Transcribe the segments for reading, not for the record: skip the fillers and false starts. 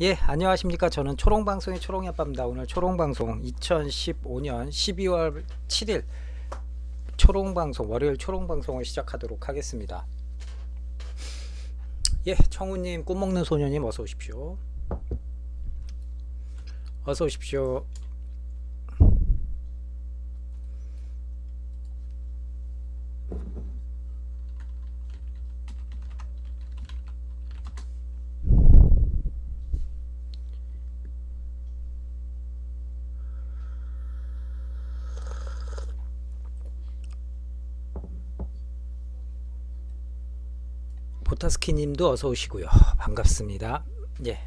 예, 안녕하십니까. 저는 초롱방송의 초롱이아빠입니다. 오늘 초롱방송 2015년 12월 7일 초롱방송, 월요일 초롱방송을 시작하도록 하겠습니다. 예, 청우님, 꿈먹는 소녀님 어서 오십시오. 어서 오십시오. 보타스키님도 어서 오시고요. 반갑습니다. 예,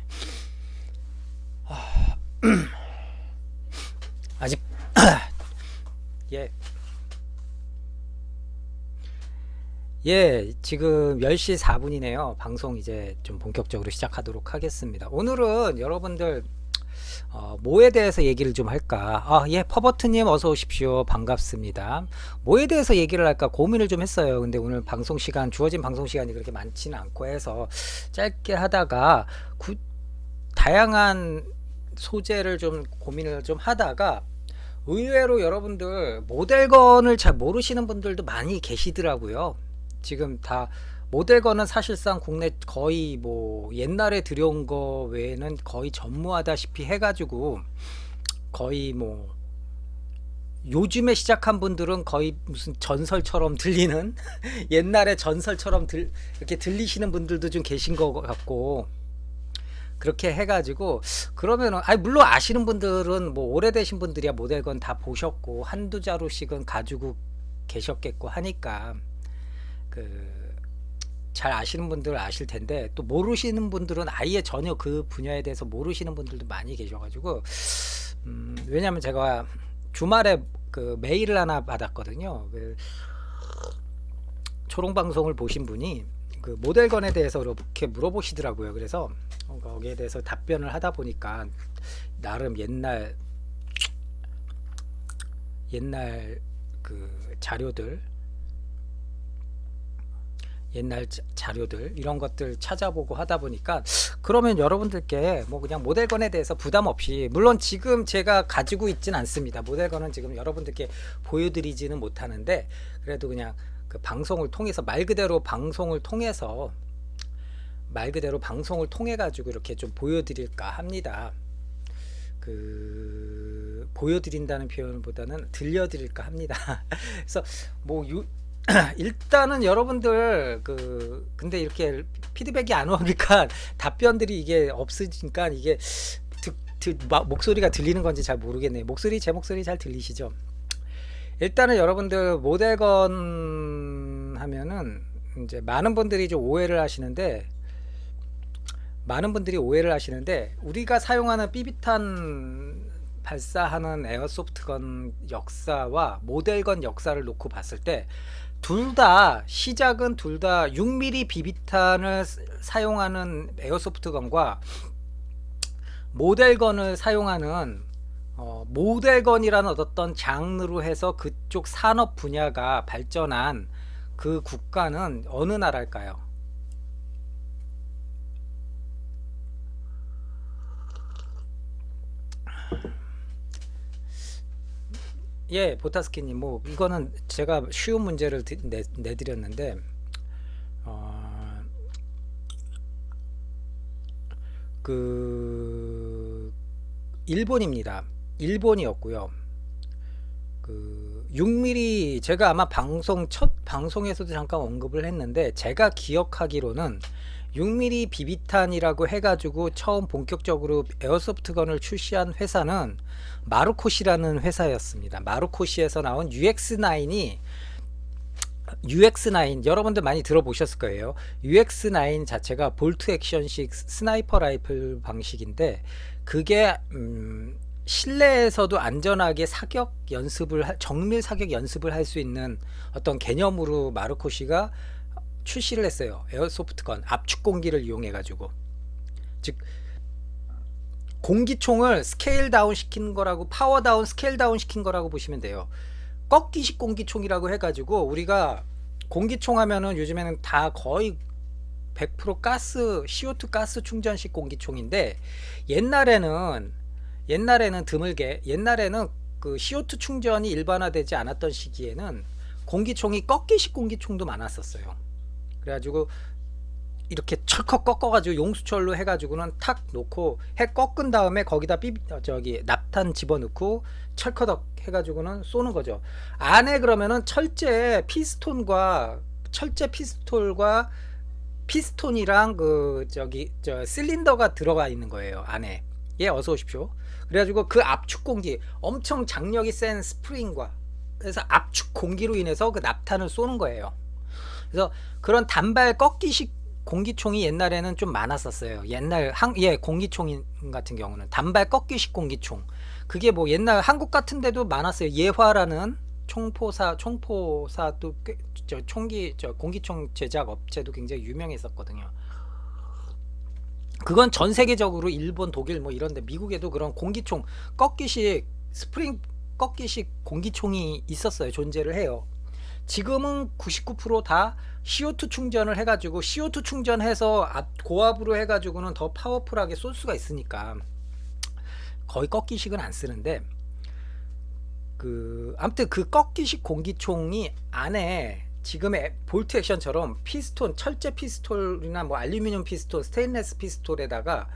아직 예, 예, 지금 10시 4분이네요. 방송 이제 좀 본격적으로 시작하도록 하겠습니다. 오늘은 여러분들 뭐에 대해서 얘기를 좀 할까? 예, 퍼버트님 어서 오십시오. 반갑습니다. 뭐에 대해서 얘기를 할까 고민을 좀 했어요. 근데 오늘 방송 시간, 주어진 방송 시간이 그렇게 많지는 않고 해서 짧게 하다가 다양한 소재를 좀 고민을 좀 하다가 의외로 여러분들 모델건을 잘 모르시는 분들도 많이 계시더라고요. 지금 다 모델건은 사실상 국내 거의 뭐 옛날에 들여온 거 외에는 거의 전무하다시피 해가지고 거의 뭐 요즘에 시작한 분들은 거의 무슨 전설처럼 들리는 옛날에 전설처럼 이렇게 들리시는 분들도 좀 계신 것 같고 그렇게 해가지고 그러면은 물론 아시는 분들은 뭐 오래되신 분들이야 모델건 다 보셨고 한두 자루씩은 가지고 계셨겠고 하니까 그 잘 아시는 분들은 아실 텐데 또 모르시는 분들은 아예 전혀 그 분야에 대해서 모르시는 분들도 많이 계셔가지고 왜냐면 제가 주말에 그 메일을 하나 받았거든요. 그 초롱방송을 보신 분이 그 모델건에 대해서 이렇게 물어보시더라고요. 그래서 거기에 대해서 답변을 하다 보니까 나름 옛날 그 옛날 자료들 이런 것들 찾아보고 하다 보니까 그러면 여러분들께 뭐 그냥 모델건에 대해서 부담 없이 물론 지금 제가 가지고 있진 않습니다. 모델건은 지금 여러분들께 보여드리지는 못하는데 그래도 그냥 그 방송을 통해서 말 그대로 방송을 통해 가지고 이렇게 좀 보여드릴까 합니다. 그 보여드린다는 표현보다는 들려드릴까 합니다. 그래서 뭐 일단은 여러분들 근데 이렇게 피드백이 안 오니까 답변들이 이게 없으니까 이게 목소리가 들리는 건지 잘 모르겠네요. 제 목소리 잘 들리시죠? 일단은 여러분들 모델건 하면은 이제 많은 분들이 오해를 하시는데 우리가 사용하는 삐비탄 발사하는 에어소프트건 역사와 모델건 역사를 놓고 봤을 때 시작은 둘 다 6mm 비비탄을 사용하는 에어소프트건과 모델건을 사용하는 모델건이라는 어떤 장르로 해서 그쪽 산업 분야가 발전한 그 국가는 어느 나라일까요? 예, 보타스키님, 뭐 이거는 제가 쉬운 문제를 내드렸는데 어, 그 일본입니다. 일본이었고요. 그 6mm 제가 아마 첫 방송에서도 잠깐 언급을 했는데 제가 기억하기로는 6mm 비비탄이라고 해가지고 처음 본격적으로 에어소프트건을 출시한 회사는 마루코시라는 회사였습니다. 마루코시에서 나온 UX9 여러분들 많이 들어보셨을 거예요. UX9 자체가 볼트 액션식 스나이퍼 라이플 방식인데 그게 실내에서도 안전하게 정밀 사격 연습을 할 수 있는 어떤 개념으로 마르코시가 출시를 했어요. 에어소프트건 압축 공기를 이용해 가지고 즉 공기총을 스케일 다운 시킨 거라고 파워 다운 스케일 다운 시킨 거라고 보시면 돼요. 꺾기식 공기총이라고 해 가지고 우리가 공기총 하면은 요즘에는 다 거의 100% 가스 CO2 가스 충전식 공기총인데 옛날에는 드물게 옛날에는 그 CO2 충전이 일반화되지 않았던 시기에는 공기총이 꺾기식 공기총도 많았었어요. 그래가지고 이렇게 철컥 꺾어가지고 용수철로 해가지고는 탁 놓고 해 꺾은 다음에 거기다 저기 납탄 집어넣고 철커덕 해가지고는 쏘는 거죠. 안에 그러면은 철제 피스톤과 피스톤이랑 그 저기 저 실린더가 들어가 있는 거예요. 안에. 예, 어서 오십시오. 그래가지고 그 압축 공기 엄청 장력이 센 스프링과 그래서 압축 공기로 인해서 그 납탄을 쏘는 거예요. 그래서 그런 단발 꺾기식 공기총이 옛날에는 좀 많았었어요. 옛날 공기총 같은 경우는 단발 꺾기식 공기총. 그게 뭐 옛날 한국 같은 데도 많았어요. 예화라는 총포사 또 공기총 제작 업체도 굉장히 유명했었거든요. 그건 전 세계적으로 일본, 독일 뭐 이런데 미국에도 그런 공기총 꺾기식 스프링 꺾기식 공기총이 있었어요. 존재를 해요. 지금은 99%다 CO2 충전을 해가지고 CO2 충전해서 고압으로 해가지고는 더 파워풀하게 쏠 수가 있으니까 거의 꺾기식은 안 쓰는데 아무튼 그 꺾기식 공기총이 안에 지금의 볼트 액션처럼 피스톤 철제 피스톨이나 뭐 알루미늄 피스톨 스테인레스 피스톤에다가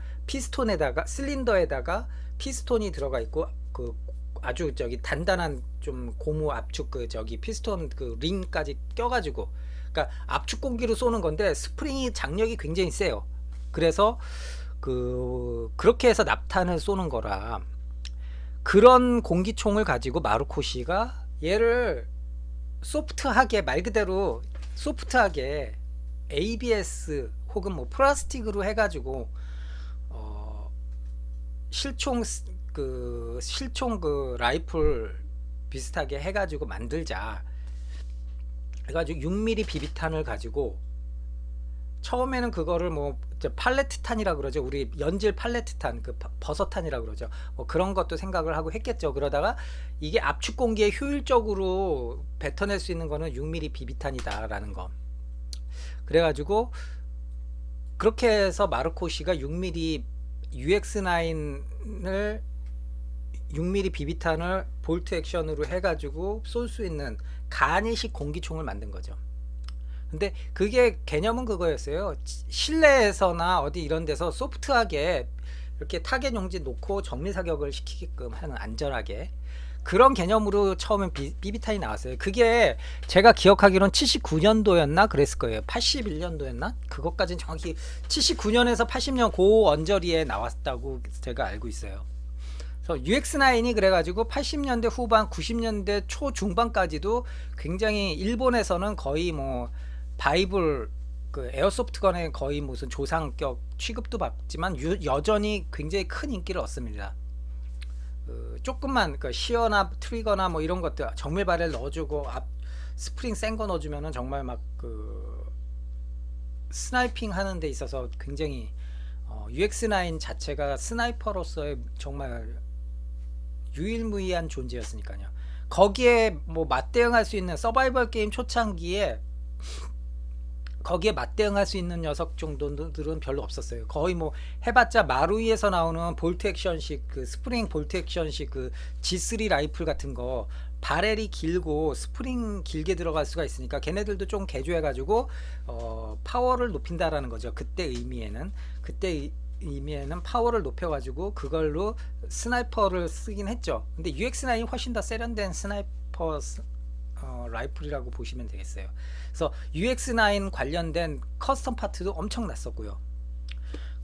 실린더에다가 피스톤이 들어가 있고 그 아주 저기 단단한 좀 고무 압축 그 저기 피스톤 그 링까지 껴가지고 그러니까 압축 공기로 쏘는 건데 스프링이 장력이 굉장히 세요. 그래서 그렇게 해서 납탄을 쏘는 거라 그런 공기총을 가지고 마루코시가 얘를 소프트하게 말 그대로 소프트하게 ABS 혹은 뭐 플라스틱으로 해가지고 실총 라이플 비슷하게 해가지고 만들자 해가지고 6mm 비비탄을 가지고 처음에는 그거를 뭐 팔레트탄이라 그러죠. 우리 연질 팔레트탄 그 버섯탄이라 그러죠. 뭐 그런 것도 생각을 하고 했겠죠. 그러다가 이게 압축 공기에 효율적으로 뱉어낼 수 있는 거는 6mm 비비탄이다 라는 거. 그래가지고 그렇게 해서 마르코시가 6mm UX9을 6mm 비비탄을 볼트 액션으로 해가지고 쏠 수 있는 간이식 공기총을 만든 거죠. 근데 그게 개념은 그거였어요. 실내에서나 어디 이런 데서 소프트하게 이렇게 타겟 용지 놓고 정밀 사격을 시키게끔 하는 안전하게 그런 개념으로 처음엔 비비탄이 나왔어요. 그게 제가 기억하기로는 79년도였나 그랬을 거예요. 81년도였나? 그것까지는 정확히 79년에서 80년 그 언저리에 나왔다고 제가 알고 있어요. 그래서 UX9이 그래가지고 80년대 후반 90년대 초 중반까지도 굉장히 일본에서는 거의 뭐 바이블 그 에어소프트건의 거의 무슨 조상격 취급도 받지만 여전히 굉장히 큰 인기를 얻습니다. 조금만 시어나 트리거나 뭐 이런 것들 정밀 발열 넣어주고 앞 스프링 센 거 넣어주면은 정말 막 스나이핑 하는 데 있어서 굉장히 UX9 자체가 스나이퍼로서의 정말 유일무이한 존재였으니까요. 거기에 뭐 맞대응할 수 있는 서바이벌 게임 초창기에 거기에 맞대응할 수 있는 녀석 정도들은 별로 없었어요. 거의 뭐 해봤자 마루이에서 나오는 볼트 액션식 스프링 볼트 액션식 G3 라이플 같은 거 바렐이 길고 스프링 길게 들어갈 수가 있으니까 걔네들도 좀 개조해가지고 파워를 높인다라는 거죠. 그때 의미에는 파워를 높여가지고 그걸로 스나이퍼를 쓰긴 했죠. 근데 UX9이 훨씬 더 세련된 스나이퍼 라이플이라고 보시면 되겠어요. 그래서 UX9 관련된 커스텀 파트도 엄청 났었고요.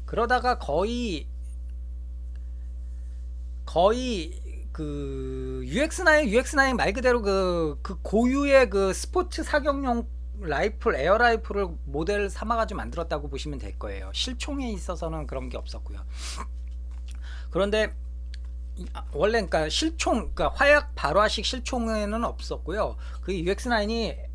그러다가 거의 UX9 말 그대로 그 고유의 스포츠 사격용 라이플 에어 라이플을 모델 삼아가지고 만들었다고 보시면 될 거예요. 실총에 있어서는 그런 게 없었고요. 그런데 원래 실총 화약 발화식 실총에는 없었고요. 그 UX9이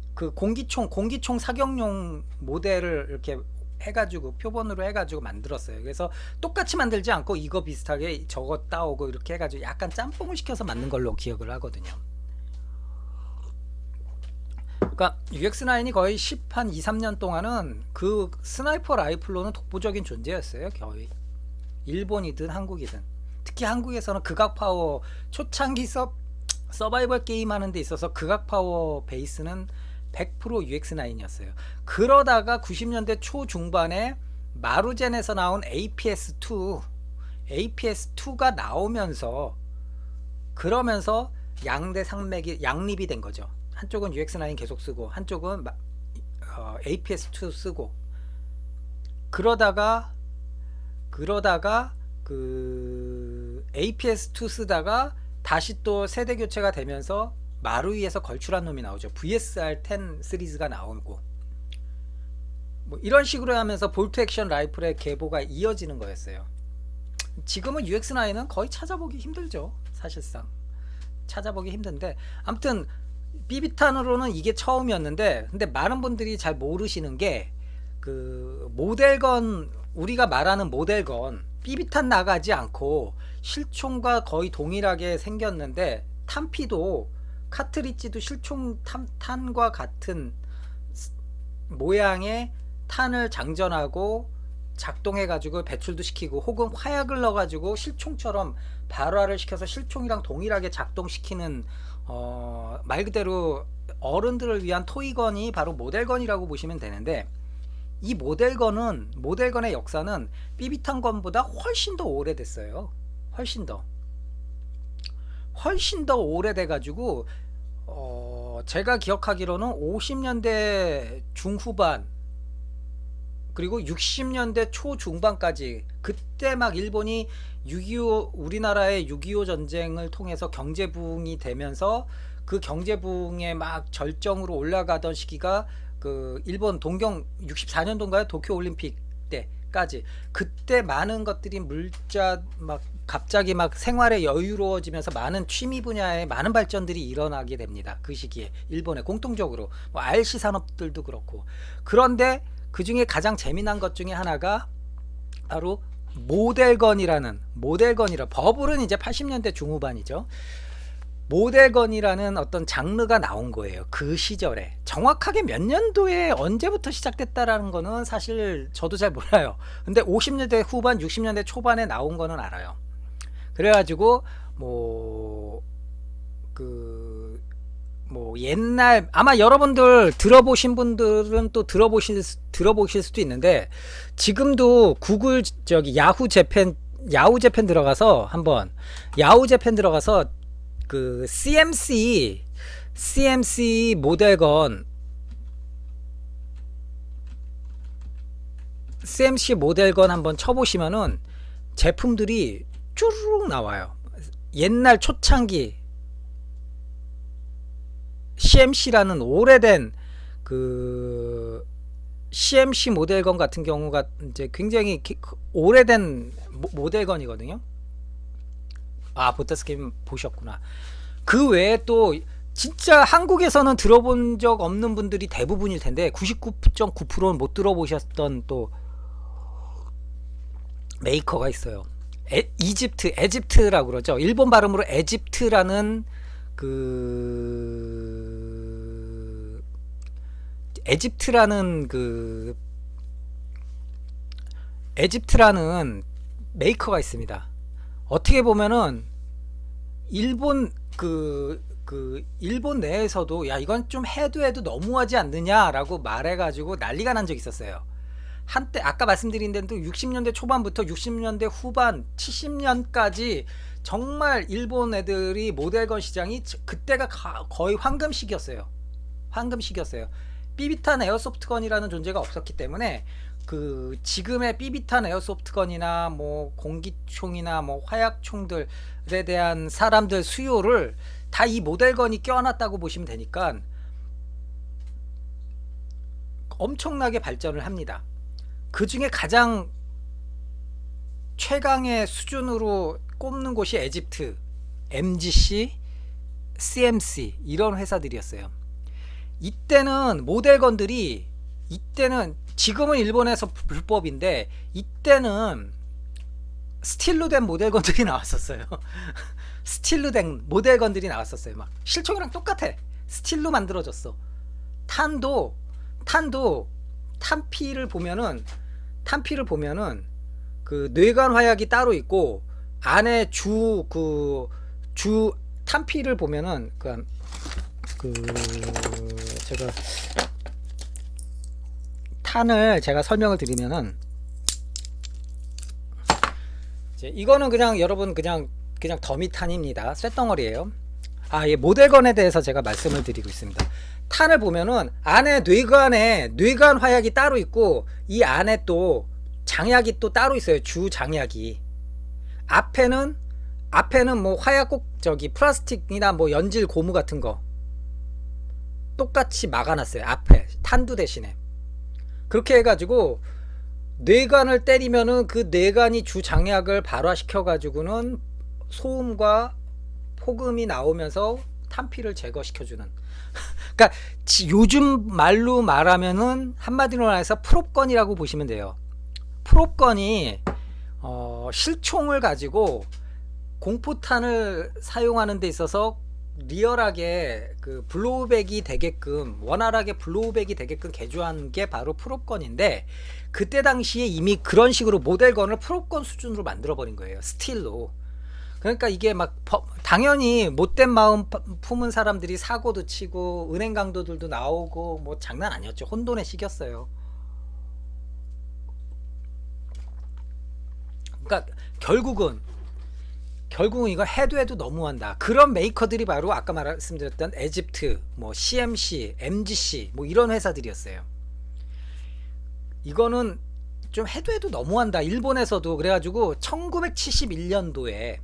공기총 사격용 모델을 이렇게 해가지고 표본으로 해가지고 만들었어요. 그래서 똑같이 만들지 않고 이거 비슷하게 저거 따오고 이렇게 해가지고 약간 짬뽕을 시켜서 만든 걸로 기억을 하거든요. 그러니까 UX9이 거의 10한 2, 3년 동안은 그 스나이퍼 라이플로는 독보적인 존재였어요. 거의 일본이든 한국이든. 특히 한국에서는 극악 파워 초창기 서바이벌 게임 하는 데 있어서 극악 파워 베이스는 100% UX9이었어요. 그러다가 90년대 초중반에 마루젠에서 나온 APS2가 나오면서 그러면서 양대 산맥이 양립이 된 거죠. 한쪽은 UX9 계속 쓰고 한쪽은 APS2 쓰고 그러다가 그 APS2 쓰다가 다시 또 세대 교체가 되면서 마루이에서 걸출한 놈이 나오죠. VSR10 시리즈가 나오고 뭐 이런 식으로 하면서 볼트 액션 라이플의 계보가 이어지는 거였어요. 지금은 UX9은 거의 찾아보기 힘들죠. 사실상 찾아보기 힘든데 아무튼 비비탄으로는 이게 처음이었는데, 근데 많은 분들이 잘 모르시는 게 그 모델건, 우리가 말하는 모델건 비비탄 나가지 않고 실총과 거의 동일하게 생겼는데 탄피도 카트리지도 실총 탄과 같은 모양의 탄을 장전하고 작동해 가지고 배출도 시키고 혹은 화약을 넣어 가지고 실총처럼 발화를 시켜서 실총이랑 동일하게 작동시키는 말 그대로 어른들을 위한 토이건이 바로 모델건이라고 보시면 되는데, 이 모델건의 역사는 비비탄건보다 훨씬 더 오래됐어요. 훨씬 더 오래돼 가지고 제가 기억하기로는 50년대 중후반 그리고 60년대 초중반까지, 그때 막 일본이 6.25 우리나라의 6.25 전쟁을 통해서 경제 부흥이 되면서 그 경제 부흥의 막 절정으로 올라가던 시기가 그 일본 동경 64년도인가요? 도쿄 올림픽 때까지, 그때 많은 것들이 물자 막 갑자기 막 생활에 여유로워지면서 많은 취미 분야에 많은 발전들이 일어나게 됩니다. 그 시기에 일본에 공통적으로 뭐 RC 산업들도 그렇고. 그런데 그 중에 가장 재미난 것 중에 하나가 바로 모델건이라, 버블은 이제 80년대 중후반이죠. 모델건이라는 어떤 장르가 나온 거예요. 그 시절에 정확하게 몇 년도에 언제부터 시작됐다라는 거는 사실 저도 잘 몰라요. 근데 50년대 후반 60년대 초반에 나온 거는 알아요. 그래가지고 옛날 아마 여러분들 들어보신 분들은 또 들어보실 수도 있는데, 지금도 구글 야후 재팬 들어가서 한번 그 CMC 모델건 한번 쳐보시면은 제품들이 쭈르륵 나와요. 옛날 초창기 CMC라는 오래된 그 CMC 모델건 같은 경우가 이제 굉장히 오래된 모델건이거든요. 아, 보타스게임 보셨구나. 그 외에 또 진짜 한국에서는 들어본 적 없는 분들이 대부분일 텐데 99.9%는 못 들어보셨던 또 메이커가 있어요. 에집트라고 그러죠. 일본 발음으로 에집트라는 에집트라는 메이커가 있습니다. 어떻게 보면은 일본 일본 내에서도 야 이건 좀 해도 너무하지 않느냐라고 말해가지고 난리가 난 적이 있었어요. 한때 아까 말씀드린 데도 60년대 초반부터 60년대 후반 70년까지 정말 일본 애들이 모델건 시장이 그때가 거의 황금시기였어요. 삐비탄 에어소프트건이라는 존재가 없었기 때문에 그 지금의 삐비탄 에어소프트건이나 뭐 공기총이나 뭐 화약총들에 대한 사람들 수요를 다 이 모델건이 껴안았다고 보시면 되니까 엄청나게 발전을 합니다. 그 중에 가장 최강의 수준으로 꼽는 곳이 에집트, MGC, CMC 이런 회사들이었어요. 이때는 모델건들이, 지금은 일본에서 불법인데 이때는 스틸로 된 모델건들이 나왔었어요. 스틸로 된 모델건들이 나왔었어요. 막 실총이랑 똑같아. 스틸로 만들어졌어. 탄도 탄도 탄피를 보면은 그 뇌관 화약이 따로 있고 안에 주 탄피를 보면은 그 제가 탄을 제가 설명을 드리면은 이제 이거는 그냥 여러분 그냥 더미탄입니다. 쇳덩어리예요. 예, 모델건에 대해서 제가 말씀을 드리고 있습니다. 탄을 보면은 안에 뇌관 화약이 따로 있고 이 안에 또 장약이 또 따로 있어요. 주 장약이. 앞에는 뭐 화약 꼭 저기 플라스틱이나 뭐 연질 고무 같은 거 똑같이 막아놨어요. 앞에 탄두 대신에. 그렇게 해가지고 뇌관을 때리면은 그 뇌관이 주 장약을 발화시켜 가지고는 소음과 폭음이 나오면서 탄피를 제거시켜주는. 그러니까 요즘 말로 말하면은 한마디로 말해서 프롭건이라고 보시면 돼요. 프롭건이 실총을 가지고 공포탄을 사용하는 데 있어서 리얼하게 그 블로우백이 되게끔 원활하게 블로우백이 되게끔 개조한 게 바로 프롭건인데 그때 당시에 이미 그런 식으로 모델건을 프롭건 수준으로 만들어 버린 거예요. 스틸로. 그러니까 이게 막 당연히 못된 마음 품은 사람들이 사고도 치고 은행 강도들도 나오고 뭐 장난 아니었죠. 혼돈에 시겼어요. 그러니까 결국은 이거 해도 너무한다. 그런 메이커들이 바로 아까 말씀드렸던 에집트, 뭐 CMC, MGC 뭐 이런 회사들이었어요. 이거는 좀 해도 너무한다. 일본에서도 그래가지고 1971년도에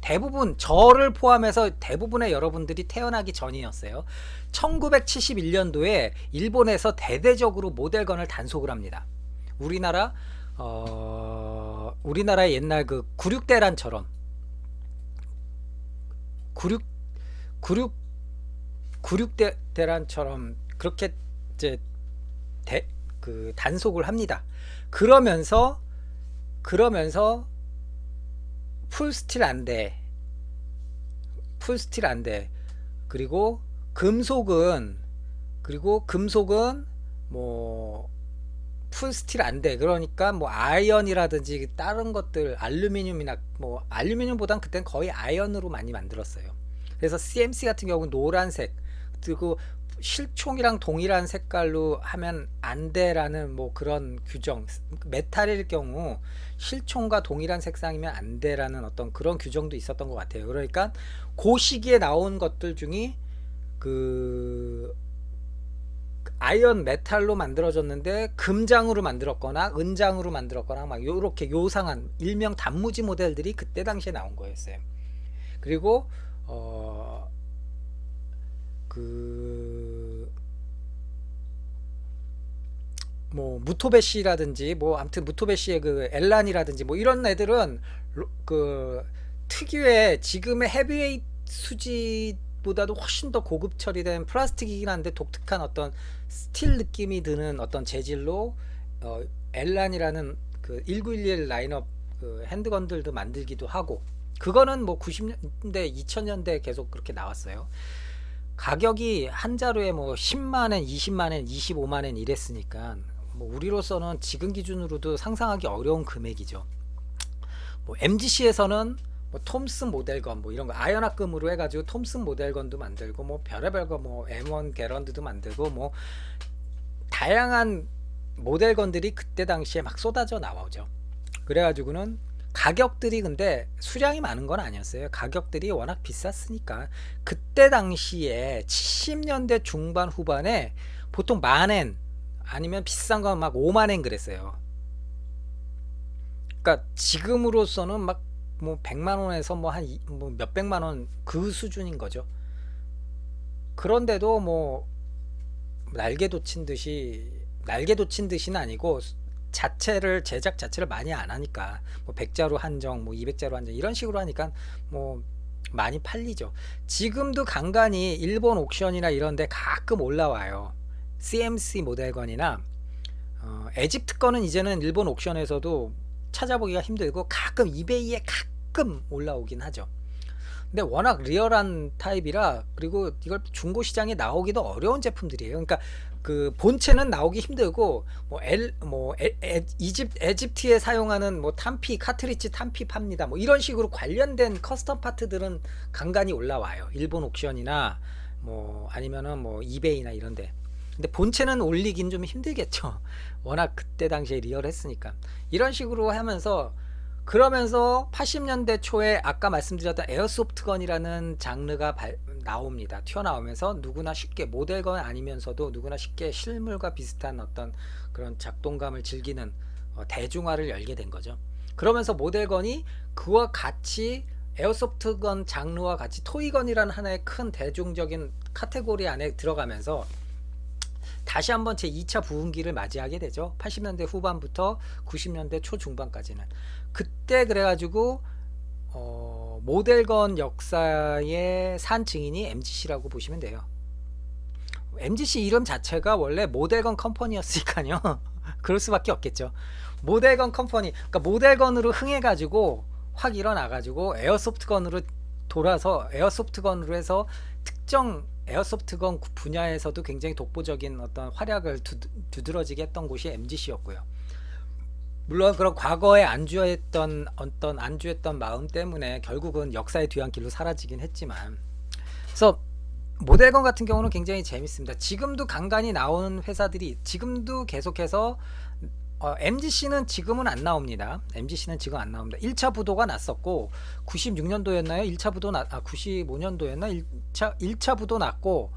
대부분 저를 포함해서 대부분의 여러분들이 태어나기 전이었어요. 1971년도에 일본에서 대대적으로 모델건을 단속을 합니다. 우리나라의 옛날 그 96대란처럼 96대란처럼 그렇게 이제 그 단속을 합니다. 그러면서 풀스틸 안 돼. 그리고 금속은 뭐 풀스틸 안 돼. 그러니까 뭐 아이언이라든지 다른 것들 알루미늄이나 뭐 알루미늄보단 그땐 거의 아이언으로 많이 만들었어요. 그래서 CMC 같은 경우는 노란색 그리고 실총이랑 동일한 색깔로 하면 안 돼라는 뭐 그런 규정, 메탈일 경우 실총과 동일한 색상이면 안 돼라는 어떤 그런 규정도 있었던 것 같아요. 그러니까 그 시기에 나온 것들 중에 그 아이언 메탈로 만들어졌는데 금장으로 만들었거나 은장으로 만들었거나 막 요렇게 요상한 일명 단무지 모델들이 그때 당시에 나온 거였어요. 그리고 뭐 무토베시라든지 뭐 아무튼 무토베시의 그 엘란이라든지 뭐 이런 애들은 그 특유의 지금의 헤비웨이트 수지보다도 훨씬 더 고급 처리된 플라스틱이긴 한데 독특한 어떤 스틸 느낌이 드는 어떤 재질로 엘란이라는 그 1911 라인업 그 핸드건들도 만들기도 하고 그거는 뭐 90년대 2000년대 계속 그렇게 나왔어요. 가격이 한 자루에 뭐 10만엔 20만엔 25만엔 이랬으니까 뭐 우리로서는 지금 기준으로도 상상하기 어려운 금액이죠. 뭐 MGC에서는 뭐 톰슨 모델건 뭐 이런 거 아연합금으로 해가지고 톰슨 모델건도 만들고 뭐 별의별 거 뭐 M1 게런드도 만들고 뭐 다양한 모델건들이 그때 당시에 막 쏟아져 나오죠. 그래가지고는 가격들이 근데 수량이 많은 건 아니었어요. 가격들이 워낙 비쌌으니까 그때 당시에 70년대 중반 후반에 보통 만엔 아니면 비싼 건 막 5만엔 그랬어요. 그러니까 지금으로서는 막 뭐 100만원에서 뭐 한 뭐 몇백만원 그 수준인 거죠. 그런데도 뭐 날개도 친 듯이는 아니고 제작 자체를 많이 안 하니까 뭐 100자루 한정 뭐 200자루 한정 이런 식으로 하니까 뭐 많이 팔리죠. 지금도 간간히 일본 옥션이나 이런 데 가끔 올라와요. CMC 모델건이나 에집트 거는 이제는 일본 옥션에서도 찾아보기가 힘들고 가끔 이베이에 가끔 올라오긴 하죠. 근데 워낙 리얼한 타입이라, 그리고 이걸 중고 시장에 나오기도 어려운 제품들이에요. 그러니까 그 본체는 나오기 힘들고, 에집트에 사용하는 뭐 탄피 카트리지 탄피 팝니다, 뭐 이런 식으로 관련된 커스텀 파트들은 간간히 올라와요. 일본 옥션이나 뭐 아니면은 뭐 이베이나 이런데. 근데 본체는 올리긴 좀 힘들겠죠. 워낙 그때 당시에 리얼했으니까. 이런 식으로 하면서, 그러면서 80년대 초에 아까 말씀드렸던 에어소프트건이라는 장르가 나옵니다. 튀어나오면서 누구나 쉽게, 모델건 아니면서도 누구나 쉽게 실물과 비슷한 어떤 그런 작동감을 즐기는 대중화를 열게 된 거죠. 그러면서 모델건이 그와 같이 에어소프트건 장르와 같이 토이건이라는 하나의 큰 대중적인 카테고리 안에 들어가면서 다시 한번 제 2차 부흥기를 맞이하게 되죠. 80년대 후반부터 90년대 초중반까지는. 그때 그래가지고 모델건 역사의 산 증인이 MGC라고 보시면 돼요. MGC 이름 자체가 원래 모델건 컴퍼니였으니까요. 그럴 수밖에 없겠죠. 모델건 컴퍼니, 그러니까 모델건으로 흥해가지고 확 일어나가지고 에어소프트건으로 돌아서 에어소프트건으로 해서 특정 에어소프트건 분야에서도 굉장히 독보적인 어떤 활약을 두드러지게 했던 곳이 MGC였고요. 물론 그런 과거에 안주했던 마음 때문에 결국은 역사의 뒤안길로 사라지긴 했지만, 그래서 모델건 같은 경우는 굉장히 재밌습니다. 지금도 간간히 나오는 회사들이 지금도 계속해서 MGC는 지금은 안 나옵니다. MGC는 지금 안 나옵니다. 1차 부도가 났었고 96년도였나요? 1차 부도 95년도였나? 1차 부도 났고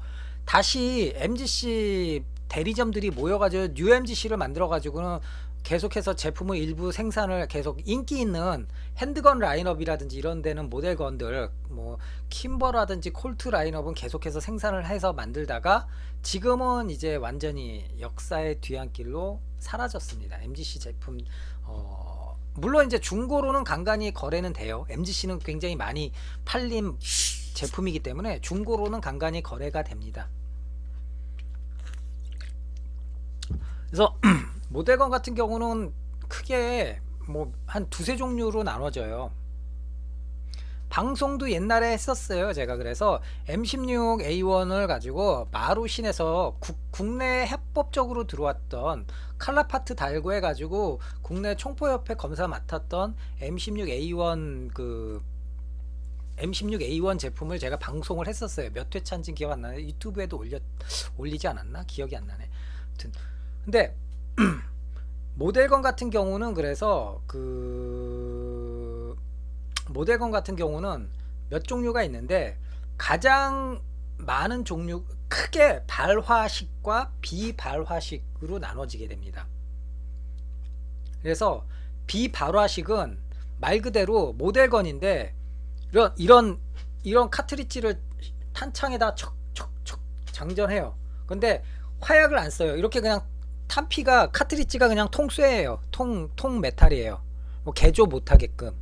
다시 MGC 대리점들이 모여가지고 뉴 MGC를 만들어가지고는 계속해서 제품의 일부 생산을 계속, 인기 있는 핸드건 라인업이라든지 이런 데는 모델건들 뭐 킴버라든지 콜트 라인업은 계속해서 생산을 해서 만들다가 지금은 이제 완전히 역사의 뒤안길로 사라졌습니다. MGC 제품 물론 이제 중고로는 간간히 거래는 돼요. MGC는 굉장히 많이 팔린 제품이기 때문에 중고로는 간간히 거래가 됩니다. 그래서 모델건 같은 경우는 크게 뭐 한 두세 종류로 나눠져요. 방송도 옛날에 했었어요, 제가. 그래서 M16A1을 가지고 마루신에서 국내 합법적으로 들어왔던 칼라파트 달고 해가지고 국내 총포협회 검사 맡았던 M16A1 제품을 제가 방송을 했었어요. 몇 회 차인지 기억 안 나네. 유튜브에도 올리지 않았나? 기억이 안 나네. 아무튼 근데 모델건 같은 경우는, 그래서 모델건 같은 경우는 몇 종류가 있는데, 가장 많은 종류, 크게 발화식과 비발화식으로 나눠지게 됩니다. 그래서 비발화식은 말 그대로 모델건인데 이런 카트리지를 탄창에다 척척척 장전해요. 근데 화약을 안 써요. 이렇게 그냥 탄피가, 카트리지가 그냥 통쇠예요. 통 메탈이에요. 뭐 개조 못하게끔.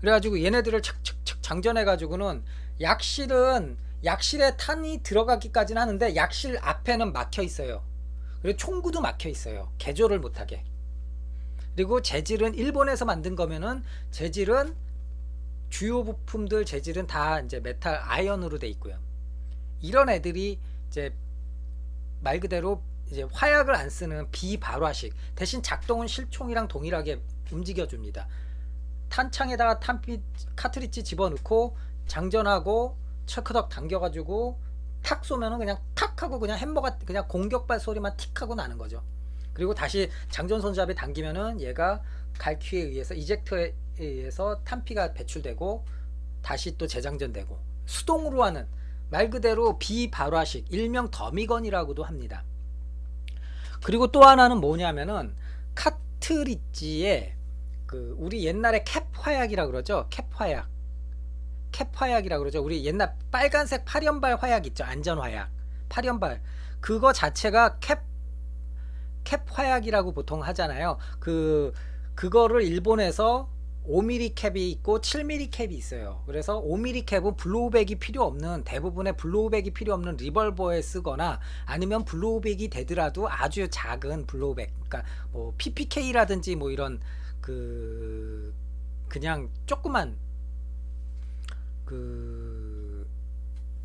그래가지고 얘네들을 착착착 장전해가지고는 약실에 탄이 들어가기까지는 하는데 약실 앞에는 막혀 있어요. 그리고 총구도 막혀 있어요. 개조를 못하게. 그리고 재질은 일본에서 만든 거면은 재질은 주요 부품들 재질은 다 이제 메탈 아이언으로 돼 있고요. 이런 애들이 이제 말 그대로 이제 화약을 안 쓰는 비발화식, 대신 작동은 실총이랑 동일하게 움직여줍니다. 탄창에다가 카트리지 집어넣고 장전하고 철크덕 당겨가지고 탁 쏘면은 그냥 탁 하고 그냥 햄버거 그냥 공격발 소리만 틱 하고 나는 거죠. 그리고 다시 장전 손잡이 당기면은 얘가 갈퀴에 의해서, 이젝터에 의해서 탄피가 배출되고 다시 또 재장전되고, 수동으로 하는 말 그대로 비발화식, 일명 더미건이라고도 합니다. 그리고 또 하나는 뭐냐면은 카트리지에 우리 옛날에 캡 화약이라 그러죠. 캡 화약이라 그러죠. 우리 옛날 빨간색 8연발 화약 있죠. 안전 화약 8연발, 그거 자체가 캡 화약이라고 보통 하잖아요. 그거를 일본에서 5mm 캡이 있고 7mm 캡이 있어요. 그래서 5mm 캡은 블로우백이 필요 없는, 대부분의 블로우백이 필요 없는 리벌버에 쓰거나, 아니면 블로우백이 되더라도 아주 작은 블로우백, 그러니까 뭐 PPK라든지 뭐 이런 그냥 조그만 그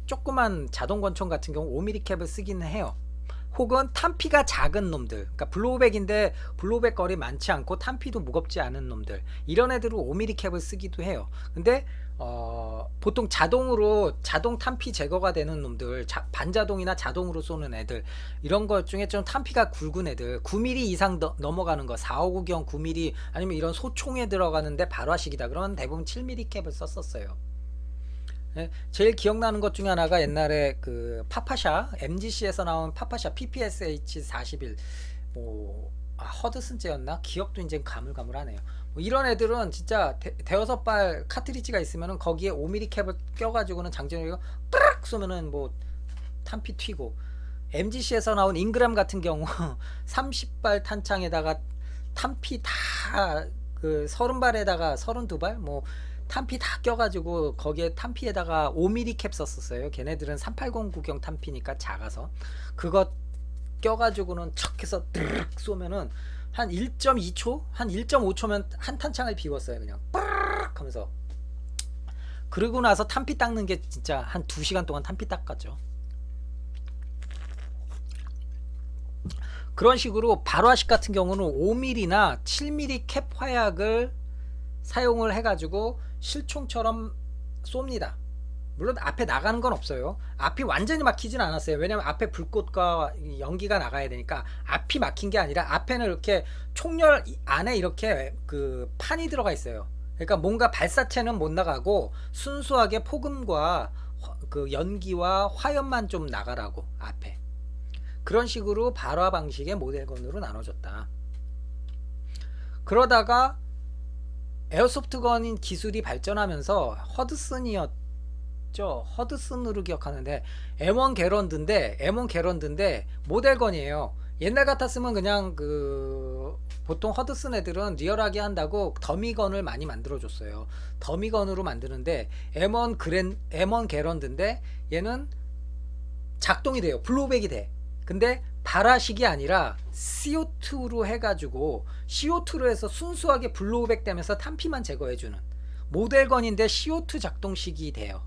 조그만 자동 권총 같은 경우 5mm 캡을 쓰긴 해요. 혹은 탄피가 작은 놈들, 그러니까 블로우백인데 블로우백 거리 많지 않고 탄피도 무겁지 않은 놈들, 이런 애들은 5mm 캡을 쓰기도 해요. 근데 보통 자동으로 자동 탄피 제거가 되는 놈들, 반자동이나 자동으로 쏘는 애들, 이런 것 중에 좀 탄피가 굵은 애들, 9mm 이상 넘어가는 거, 459경 9mm 아니면 이런 소총에 들어가는데 발화식이다 그러면 대부분 7mm 캡을 썼었어요. 예, 제일 기억나는 것 중에 하나가 옛날에 그 파파샤 MGC에서 나온 파파샤 PPSH 41 뭐 허드슨제였나 기억도 이제 가물가물하네요. 뭐 이런 애들은 진짜 대여섯 발 카트리지가 있으면은 거기에 5mm 캡을 껴가지고는 장전기가 뿌락 쏘면은 뭐 탄피 튀고, MGC에서 나온 잉그램 같은 경우 30발 탄창에다가 탄피 다 그 30발에다가 32발 뭐 탄피 다 껴가지고 거기에 탄피에다가 5mm 캡 썼었어요. 걔네들은 3809경 탄피니까 작아서 그거 껴가지고는 척 해서 드르륵 쏘면은 한 1.2초? 한 1.5초면 한 탄창을 비웠어요. 그냥 빠르륵 하면서. 그러고 나서 탄피 닦는 게 진짜 한 2시간 동안 탄피 닦았죠. 그런 식으로 발화식 같은 경우는 5mm나 7mm 캡 화약을 사용을 해가지고 실총처럼 쏩니다. 물론 앞에 나가는 건 없어요. 앞이 완전히 막히진 않았어요. 왜냐면 앞에 불꽃과 연기가 나가야 되니까. 앞이 막힌 게 아니라 앞에는 이렇게 총열 안에 이렇게 그 판이 들어가 있어요. 그러니까 뭔가 발사체는 못 나가고 순수하게 폭음과 그 연기와 화염만 좀 나가라고 앞에. 그런 식으로 발화 방식의 모델건으로 나눠졌다. 그러다가 에어소프트건인 기술이 발전하면서 허드슨으로 기억하는데 M1 게런드인데 모델건이에요. 옛날 같았으면 그냥 그 보통 허드슨 애들은 리얼하게 한다고 더미건을 많이 만들어줬어요. 더미건으로 만드는데 M1 게런드인데 얘는 작동이 돼요. 블로우백이 돼. 근데 발화식이 아니라 CO2로 해가지고 CO2로 해서 순수하게 블로우백 되면서 탄피만 제거해주는 모델건인데 CO2 작동식이 돼요.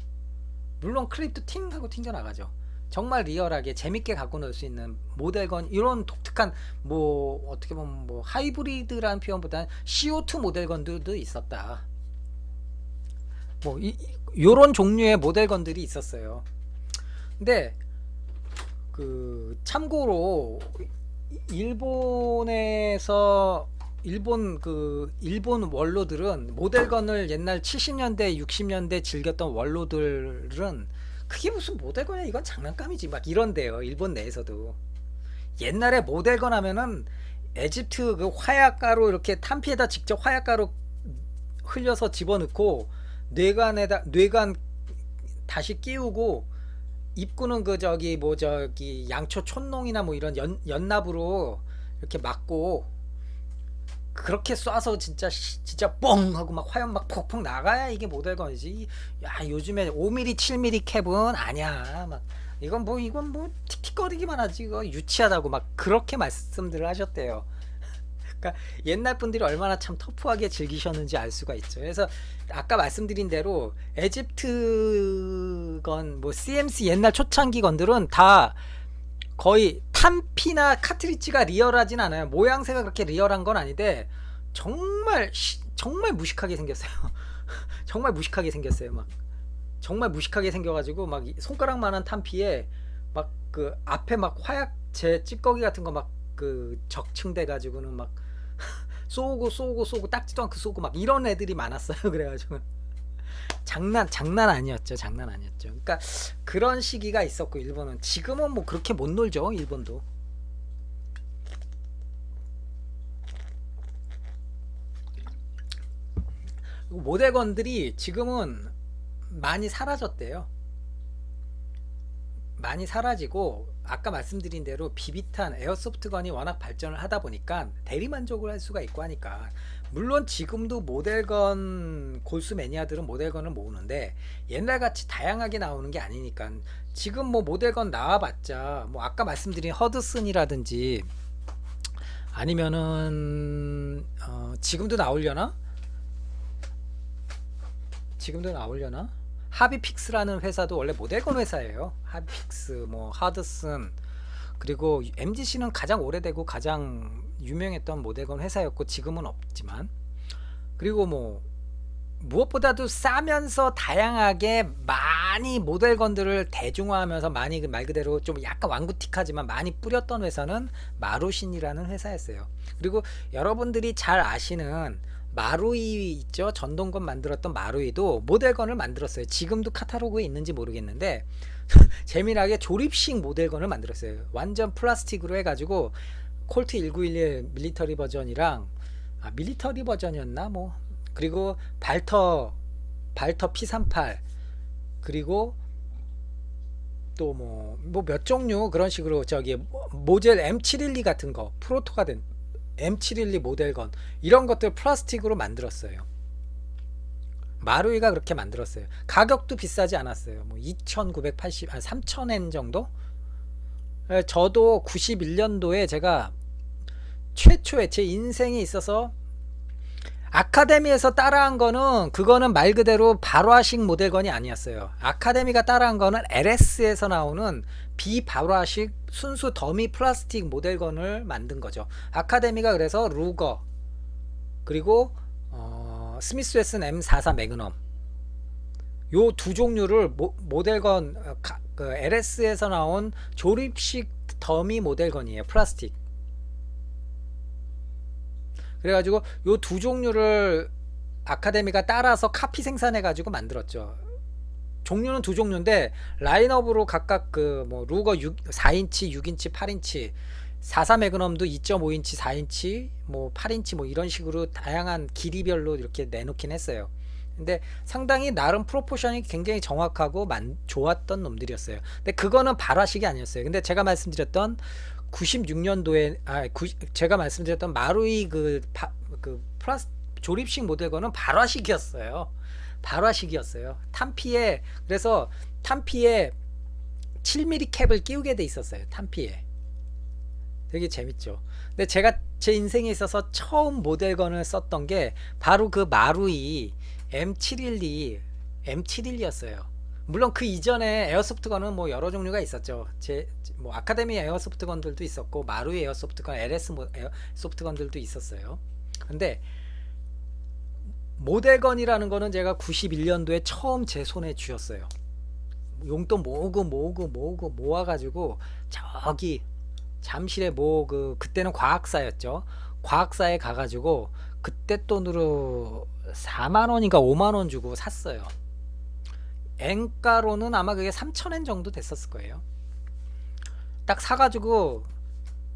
물론 클립도 팅 하고 튕겨나가죠. 정말 리얼하게 재밌게 갖고 놀 수 있는 모델건, 이런 독특한 뭐 어떻게 보면 뭐 하이브리드라는 표현보다는 CO2 모델건들도 있었다. 뭐 요런 종류의 모델건들이 있었어요. 근데 그 참고로 일본에서 일본 원로들은 모델건을 옛날 70년대 60년대 즐겼던 원로들은 그게 무슨 모델건이야, 이건 장난감이지 막 이런데요. 일본 내에서도 옛날에 모델건 하면은 에집트 그 화약가루 이렇게 탄피에다 직접 화약가루 흘려서 집어넣고 뇌관 다시 끼우고 입구는 그 저기 양초 촌농이나 뭐 이런 연납으로 이렇게 막고 그렇게 쏴서 진짜 뻥 하고 막 화염 막 퍽퍽 나가야 이게 모델건이지. 야, 요즘에 5mm 7mm 캡은 아니야. 막 이건 뭐 틱틱거리기만 하지. 이거 유치하다고 막 그렇게 말씀들을 하셨대요. 그러니까 옛날 분들이 얼마나 참 터프하게 즐기셨는지 알 수가 있죠. 그래서 아까 말씀드린 대로 에집트 건, 뭐 CMC 옛날 초창기 건들은 다 거의 탄피나 카트리지가 리얼하진 않아요. 모양새가 그렇게 리얼한 건 아닌데 정말 무식하게 생겼어요. 정말 무식하게 생겼어요. 막 정말 무식하게 생겨가지고 막 손가락만한 탄피에 막 그 앞에 막 화약제 찌꺼기 같은 거 막 그 적층돼 가지고는 막 쏘고 딱지도 않고 쏘고 막 이런 애들이 많았어요. 그래가지고 장난 아니었죠. 그러니까 그런 시기가 있었고, 일본은 지금은 뭐 그렇게 못 놀죠. 일본도. 모델건들이 지금은 많이 사라졌대요. 많이 사라지고, 아까 말씀드린 대로 비비탄 에어소프트건이 워낙 발전을 하다 보니까 대리만족을 할 수가 있고 하니까, 물론 지금도 모델건 골수 매니아들은 모델건을 모으는데 옛날같이 다양하게 나오는 게 아니니까, 지금 뭐 모델건 나와봤자 뭐 아까 말씀드린 허드슨이라든지 아니면은 지금도 나오려나? 하비픽스라는 회사도 원래 모델건 회사예요. 하비픽스, 뭐 하드슨, 그리고 MGC는 가장 오래되고 가장 유명했던 모델건 회사였고 지금은 없지만, 그리고 뭐 무엇보다도 싸면서 다양하게 많이 모델건들을 대중화하면서 많이 말 그대로 좀 약간 왕구틱하지만 많이 뿌렸던 회사는 마루신이라는 회사였어요. 그리고 여러분들이 잘 아시는 마루이 있죠? 전동건 만들었던 마루이도 모델건을 만들었어요. 지금도 카탈로그에 있는지 모르겠는데 재미나게 조립식 모델건을 만들었어요. 완전 플라스틱으로 해가지고 콜트 1911 밀리터리 버전이랑, 밀리터리 버전이었나 뭐, 그리고 발터 P38, 그리고 또 뭐 몇 종류 그런 식으로 저기 모델 M712 같은 거, 프로토가 된 M712 모델건, 이런 것들 플라스틱으로 만들었어요. 마루이가 그렇게 만들었어요. 가격도 비싸지 않았어요. 뭐 2,980, 3,000엔 정도? 저도 91년도에 제가 최초에 제 인생에 있어서 아카데미에서 따라한 거는, 그거는 말 그대로 발화식 모델건이 아니었어요. 아카데미가 따라한 거는 LS에서 나오는 비발화식 순수 더미 플라스틱 모델건을 만든 거죠. 아카데미가 그래서 루거, 그리고 스미스 웨슨 M44 매그넘, 요 두 종류를 모델건, 그 LS에서 나온 조립식 더미 모델건이에요. 플라스틱. 그래가지고 요 두 종류를 아카데미가 따라서 카피 생산해 가지고 만들었죠. 종류는 두 종류인데 라인업으로 각각 그 뭐 루거 4인치, 6인치, 8인치, 44 매그넘도 2.5인치, 4인치, 뭐 8인치 뭐 이런 식으로 다양한 길이별로 이렇게 내놓긴 했어요. 근데 상당히 나름 프로포션이 굉장히 정확하고 좋았던 놈들이었어요. 근데 그거는 발화식이 아니었어요. 근데 제가 말씀드렸던 96년도에 제가 말씀드렸던 마루이 그 플라스 조립식 모델건은 발화식이었어요. 발화식이었어요. 탄피에, 그래서 탄피에 7mm 캡을 끼우게 돼 있었어요. 탄피에. 되게 재밌죠. 근데 제가 제 인생에 있어서 처음 모델건을 썼던 게 바로 그 마루이 M712였어요. 물론 그 이전에 에어소프트건은 뭐 여러 종류가 있었죠. 뭐 아카데미 에어소프트건들도 있었고 마루이 에어소프트건, LS 에어소프트건들도 있었어요. 근데 모델건이라는 거는 제가 91년도에 처음 제 손에 쥐었어요. 용돈 모으고 모아가지고 저기 잠실에 그때는 과학사였죠. 과학사에 가가지고 그때 돈으로 4만원인가 5만원 주고 샀어요. 엔가로는 아마 그게 3,000엔 정도 됐었을 거예요. 딱 사가지고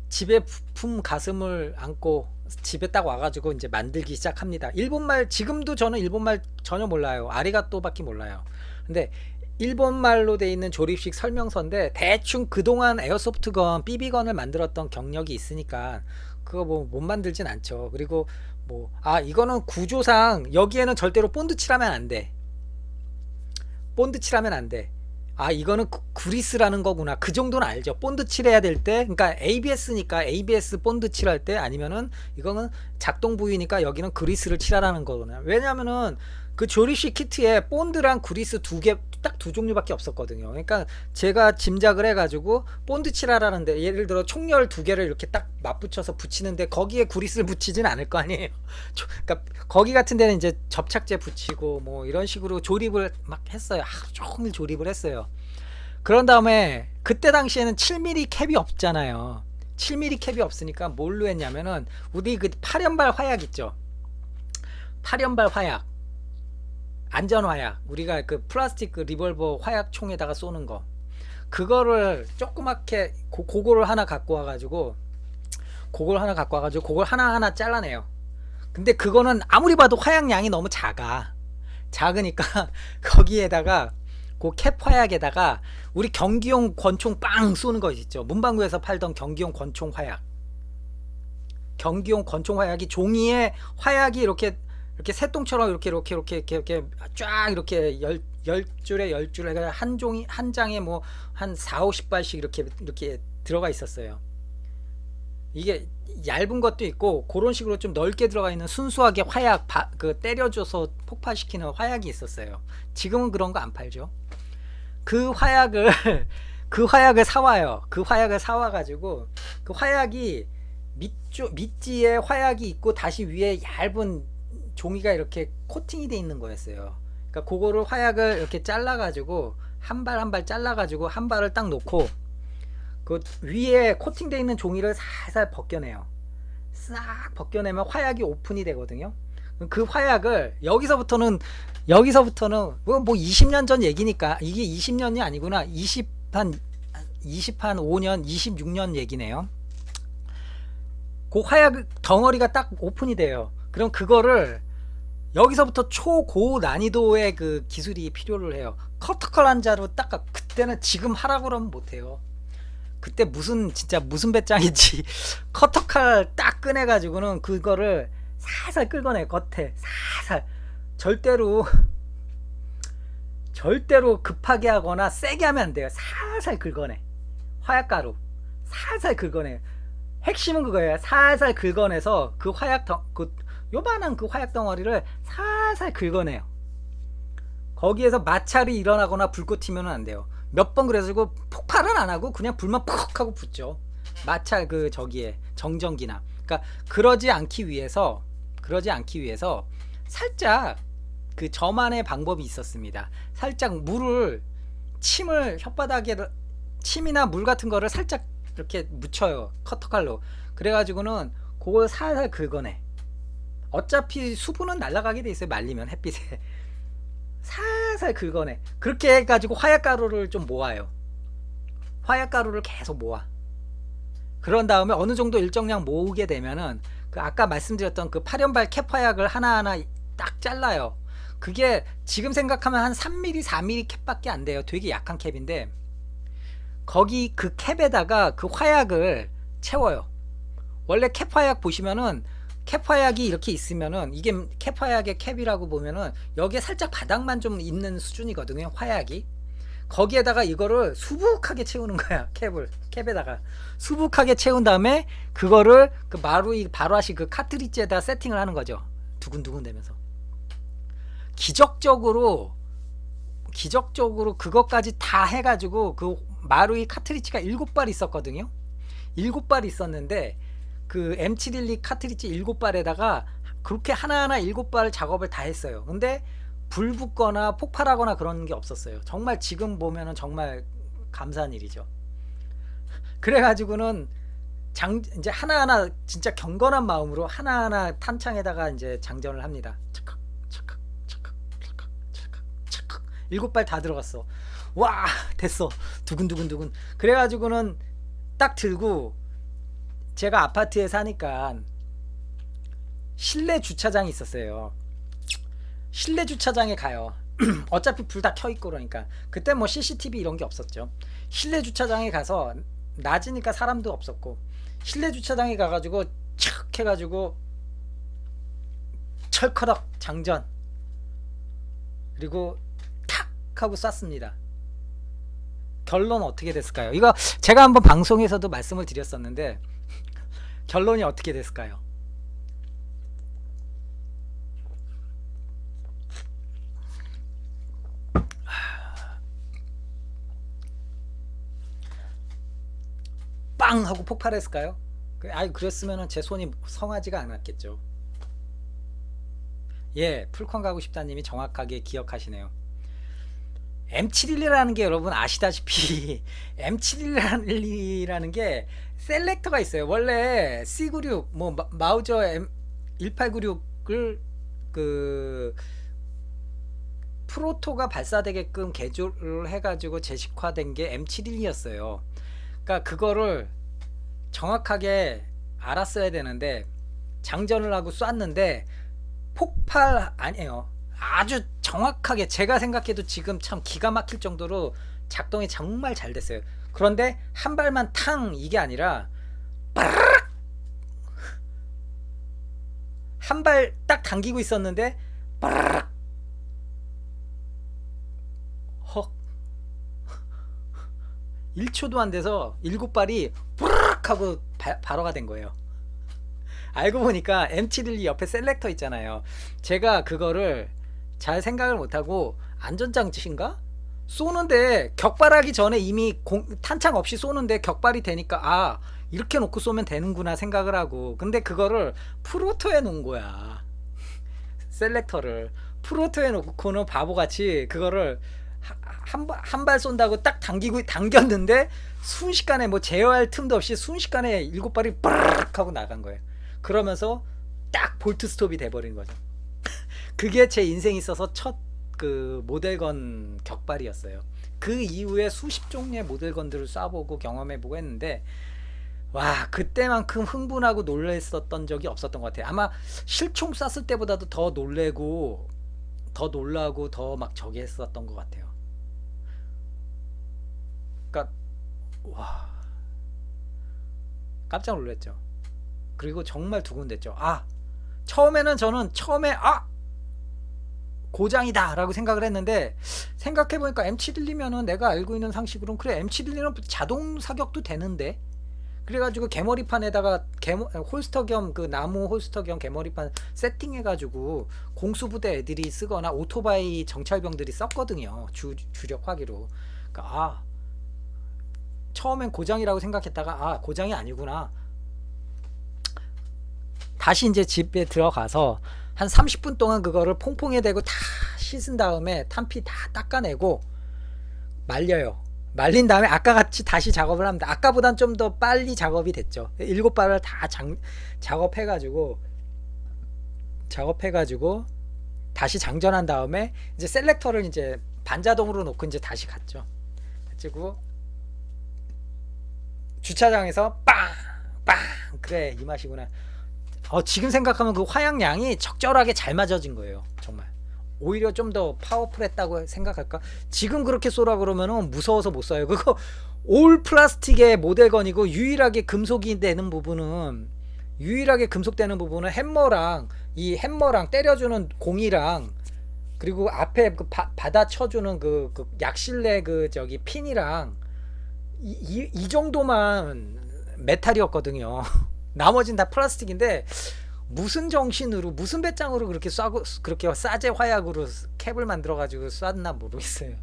집에 부품 가슴을 안고 집에 딱 와가지고 이제 만들기 시작합니다. 일본말, 지금도 저는 일본말 전혀 몰라요. 아리가또밖에 몰라요. 근데 일본말로 돼 있는 조립식 설명서인데 대충 그동안 에어소프트건, BB건을 만들었던 경력이 있으니까 그거 뭐 못 만들진 않죠. 그리고 뭐 이거는 구조상 여기에는 절대로 본드 칠하면 안 돼. 본드 칠하면 안 돼. 이거는 구리스라는 거구나. 그 정도는 알죠. 본드 칠해야 될 때, 그러니까 ABS니까 ABS 본드 칠할 때, 아니면은 이거는 작동 부위니까 여기는 그리스를 칠하라는 거구나. 왜냐면은 그 조립식 키트에 본드랑 그리스 딱 두 종류밖에 없었거든요. 그러니까 제가 짐작을 해가지고 본드 칠하라는데, 예를 들어 총열 두 개를 이렇게 딱 맞붙여서 붙이는데 거기에 그리스를 붙이진 않을 거 아니에요. 그러니까 거기 같은 데는 이제 접착제 붙이고 뭐 이런 식으로 조립을 막 했어요. 하루 종일 조립을 했어요. 그런 다음에 그때 당시에는 7mm 캡이 없잖아요. 7mm 캡이 없으니까 뭘로 했냐면은 우리 그 8연발 화약 있죠. 8연발 화약, 안전화약, 우리가 그 플라스틱 그 리볼버 화약총에다가 쏘는 거, 그거를 조그맣게 그거를 하나 갖고 와가지고 그걸 하나하나 잘라내요. 근데 그거는 아무리 봐도 화약량이 너무 작으니까 거기에다가 그 캡 화약에다가 우리 경기용 권총 빵 쏘는 거 있죠. 문방구에서 팔던 경기용 권총 화약이 종이에 화약이 이렇게 새똥처럼 이렇게 쫙 이렇게 10줄에 한 장에 뭐 한 4, 50발씩 이렇게 들어가 있었어요. 이게 얇은 것도 있고 그런 식으로 좀 넓게 들어가 있는 순수하게 화약 그 때려줘서 폭파시키는 화약이 있었어요. 지금은 그런 거 안 팔죠. 그 화약을 그 화약을 사와요. 그 화약을 사와가지고 그 화약이 밑지에 화약이 있고 다시 위에 얇은 종이가 이렇게 코팅이 돼 있는 거였어요. 그러니까 그거를 화약을 이렇게 잘라가지고 한 발 한 발 잘라가지고 한 발을 딱 놓고 그 위에 코팅돼 있는 종이를 살살 벗겨내요. 싹 벗겨내면 화약이 오픈이 되거든요. 그 화약을 여기서부터는 뭐 20년 전 얘기니까 이게 20년이 아니구나. 20한 5년 26년 얘기네요. 그 화약 덩어리가 딱 오픈이 돼요. 그럼 그거를 여기서부터 초고 난이도의 그 기술이 필요를 해요. 커터칼 한 자로 딱 그때는 지금 하라고 그러면 못해요. 그때 진짜 무슨 배짱인지 커터칼 딱 꺼내가지고는 그거를 살살 긁어내. 겉에 살살. 절대로 급하게 하거나 세게 하면 안 돼요. 살살 긁어내. 화약가루 살살 긁어내. 핵심은 그거예요. 살살 긁어내서 그 요만한 그 화약 덩어리를 살살 긁어내요. 거기에서 마찰이 일어나거나 불꽃 튀면 안 돼요. 몇 번 그래가지고 폭발은 안 하고 그냥 불만 푹 하고 붙죠. 마찰 저기에 정전기나. 그러니까 그러지 않기 위해서 살짝 그 저만의 방법이 있었습니다. 살짝 침을 혓바닥에 침이나 물 같은 거를 살짝 이렇게 묻혀요. 커터칼로. 그래가지고는 그걸 살살 긁어내. 어차피 수분은 날아가게 돼 있어요. 말리면 햇빛에. 살살 긁어내. 그렇게 해가지고 화약가루를 좀 모아요. 화약가루를 계속 모아. 그런 다음에 어느 정도 일정량 모으게 되면은 그 아까 말씀드렸던 그 8연발 캡 화약을 하나하나 딱 잘라요. 그게 지금 생각하면 한 3mm, 4mm 캡밖에 안 돼요. 되게 약한 캡인데 거기 그 캡에다가 그 화약을 채워요. 원래 캡 화약 보시면은 캡 화약이 이렇게 있으면은 이게 캡 화약의 캡이라고 보면은 여기에 살짝 바닥만 좀 있는 수준이거든요. 화약이. 거기에다가 이거를 수북하게 채우는 거야. 캡에다가 수북하게 채운 다음에 그거를 그 바로하시 그 카트리지에다 세팅을 하는 거죠. 두근두근 되면서 기적적으로 그것까지 다 해가지고 그 마루이 카트리지가 7발 있었거든요. 7발 있었는데 그 M712 카트리지 7발에다가 그렇게 하나하나 7발 작업을 다 했어요. 근데 불 붙거나 폭발하거나 그런 게 없었어요. 정말 지금 보면은 정말 감사한 일이죠. 그래가지고는 이제 하나하나 진짜 경건한 마음으로 하나하나 탄창에다가 이제 장전을 합니다. 착각 착각 착각 착각 착각 착각 7발 다 들어갔어. 와 됐어. 두근두근두근. 그래가지고는 딱 들고 제가 아파트에 사니까 실내 주차장이 있었어요. 실내 주차장에 가요. 어차피 불 다 켜있고 그러니까. 그때 뭐 CCTV 이런 게 없었죠. 실내 주차장에 가서 낮이니까 사람도 없었고 실내 주차장에 가가지고 촥 해가지고 철커덕 장전 그리고 탁 하고 쐈습니다. 결론 어떻게 됐을까요? 이거 제가 한번 방송에서도 말씀을 드렸었는데 결론이 어떻게 됐을까요? 빵 하고 폭발했을까요? 그랬으면 제 손이 성하지가 않았겠죠. 예, 풀컨 가고 싶다님이 정확하게 기억하시네요. M712라는 게 여러분 아시다시피 M712라는 게 셀렉터가 있어요. 원래 C96 뭐 마우저 M1896을 그 프로토가 발사되게끔 개조를 해가지고 제식화된 게 M712였어요. 그러니까 그거를 정확하게 알았어야 되는데 장전을 하고 쐈는데 폭발 아니에요. 아주 정확하게 제가 생각해도 지금 참 기가 막힐 정도로 작동이 정말 잘 됐어요. 그런데 한 발만 탕 이게 아니라 한 발 딱 당기고 있었는데 헉 1초도 안 돼서 7발이 뿌르륵 하고 발화가 된 거예요. 알고 보니까 M712 옆에 셀렉터 있잖아요. 제가 그거를 잘 생각을 못하고 안전장치인가? 쏘는데 격발하기 전에 이미 탄창 없이 쏘는데 격발이 되니까 아 이렇게 놓고 쏘면 되는구나 생각을 하고, 근데 그거를 프로토에 놓은 거야. 셀렉터를 프로토에 놓고는 바보같이 그거를 한 발 쏜다고 딱 당겼는데 순식간에 뭐 제어할 틈도 없이 순식간에 7발이 빠르르 하고 나간 거예요. 그러면서 딱 볼트 스톱이 돼버린 거죠. 그게 제 인생에 있어서 첫 그 모델건 격발이었어요. 그 이후에 수십 종류의 모델건들을 쏴보고 경험해보고 했는데 와 그때만큼 흥분하고 놀랬었던 적이 없었던 것 같아요. 아마 실총 쐈을 때보다도 더 놀래고 더 놀라고 더 막 저기 했었던 것 같아요. 그러니까 와 깜짝 놀랐죠. 그리고 정말 두근댔죠. 아 처음에는 저는 고장이다 라고 생각을 했는데 생각해보니까 M712면은 내가 알고 있는 상식으로는 그래 M712는 자동 사격도 되는데, 그래가지고 개머리판에다가 홀스터 겸 그 나무 홀스터 겸 개머리판 세팅해가지고 공수부대 애들이 쓰거나 오토바이 정찰병들이 썼거든요. 주력 화기로. 그러니까 처음엔 고장이라고 생각했다가 고장이 아니구나. 다시 이제 집에 들어가서 한 30분 동안 그거를 퐁퐁에 대고 다 씻은 다음에 탄피 다 닦아내고 말려요. 말린 다음에 아까 같이 다시 작업을 합니다. 아까보단 좀 더 빨리 작업이 됐죠. 7발을 다 작업해가지고 다시 장전한 다음에 이제 셀렉터를 이제 반자동으로 놓고 이제 다시 갔죠. 그리고 주차장에서 빵 그래 이 맛이구나. 지금 생각하면 그 화약량이 적절하게 잘 맞아진 거예요. 정말 오히려 좀 더 파워풀했다고 생각할까? 지금 그렇게 쏘라 그러면은 무서워서 못 쏴요. 그거 올 플라스틱의 모델건이고 유일하게 금속이 되는 부분은 햄머랑 때려주는 공이랑 그리고 앞에 그 받아 쳐주는 그 약실내 그 저기 핀이랑 이 정도만 메탈이었거든요. 나머진 다 플라스틱인데 무슨 정신으로 무슨 배짱으로 그렇게 쏴고 그렇게 싸제 화약으로 캡을 만들어 가지고 쐈나 모르겠어요.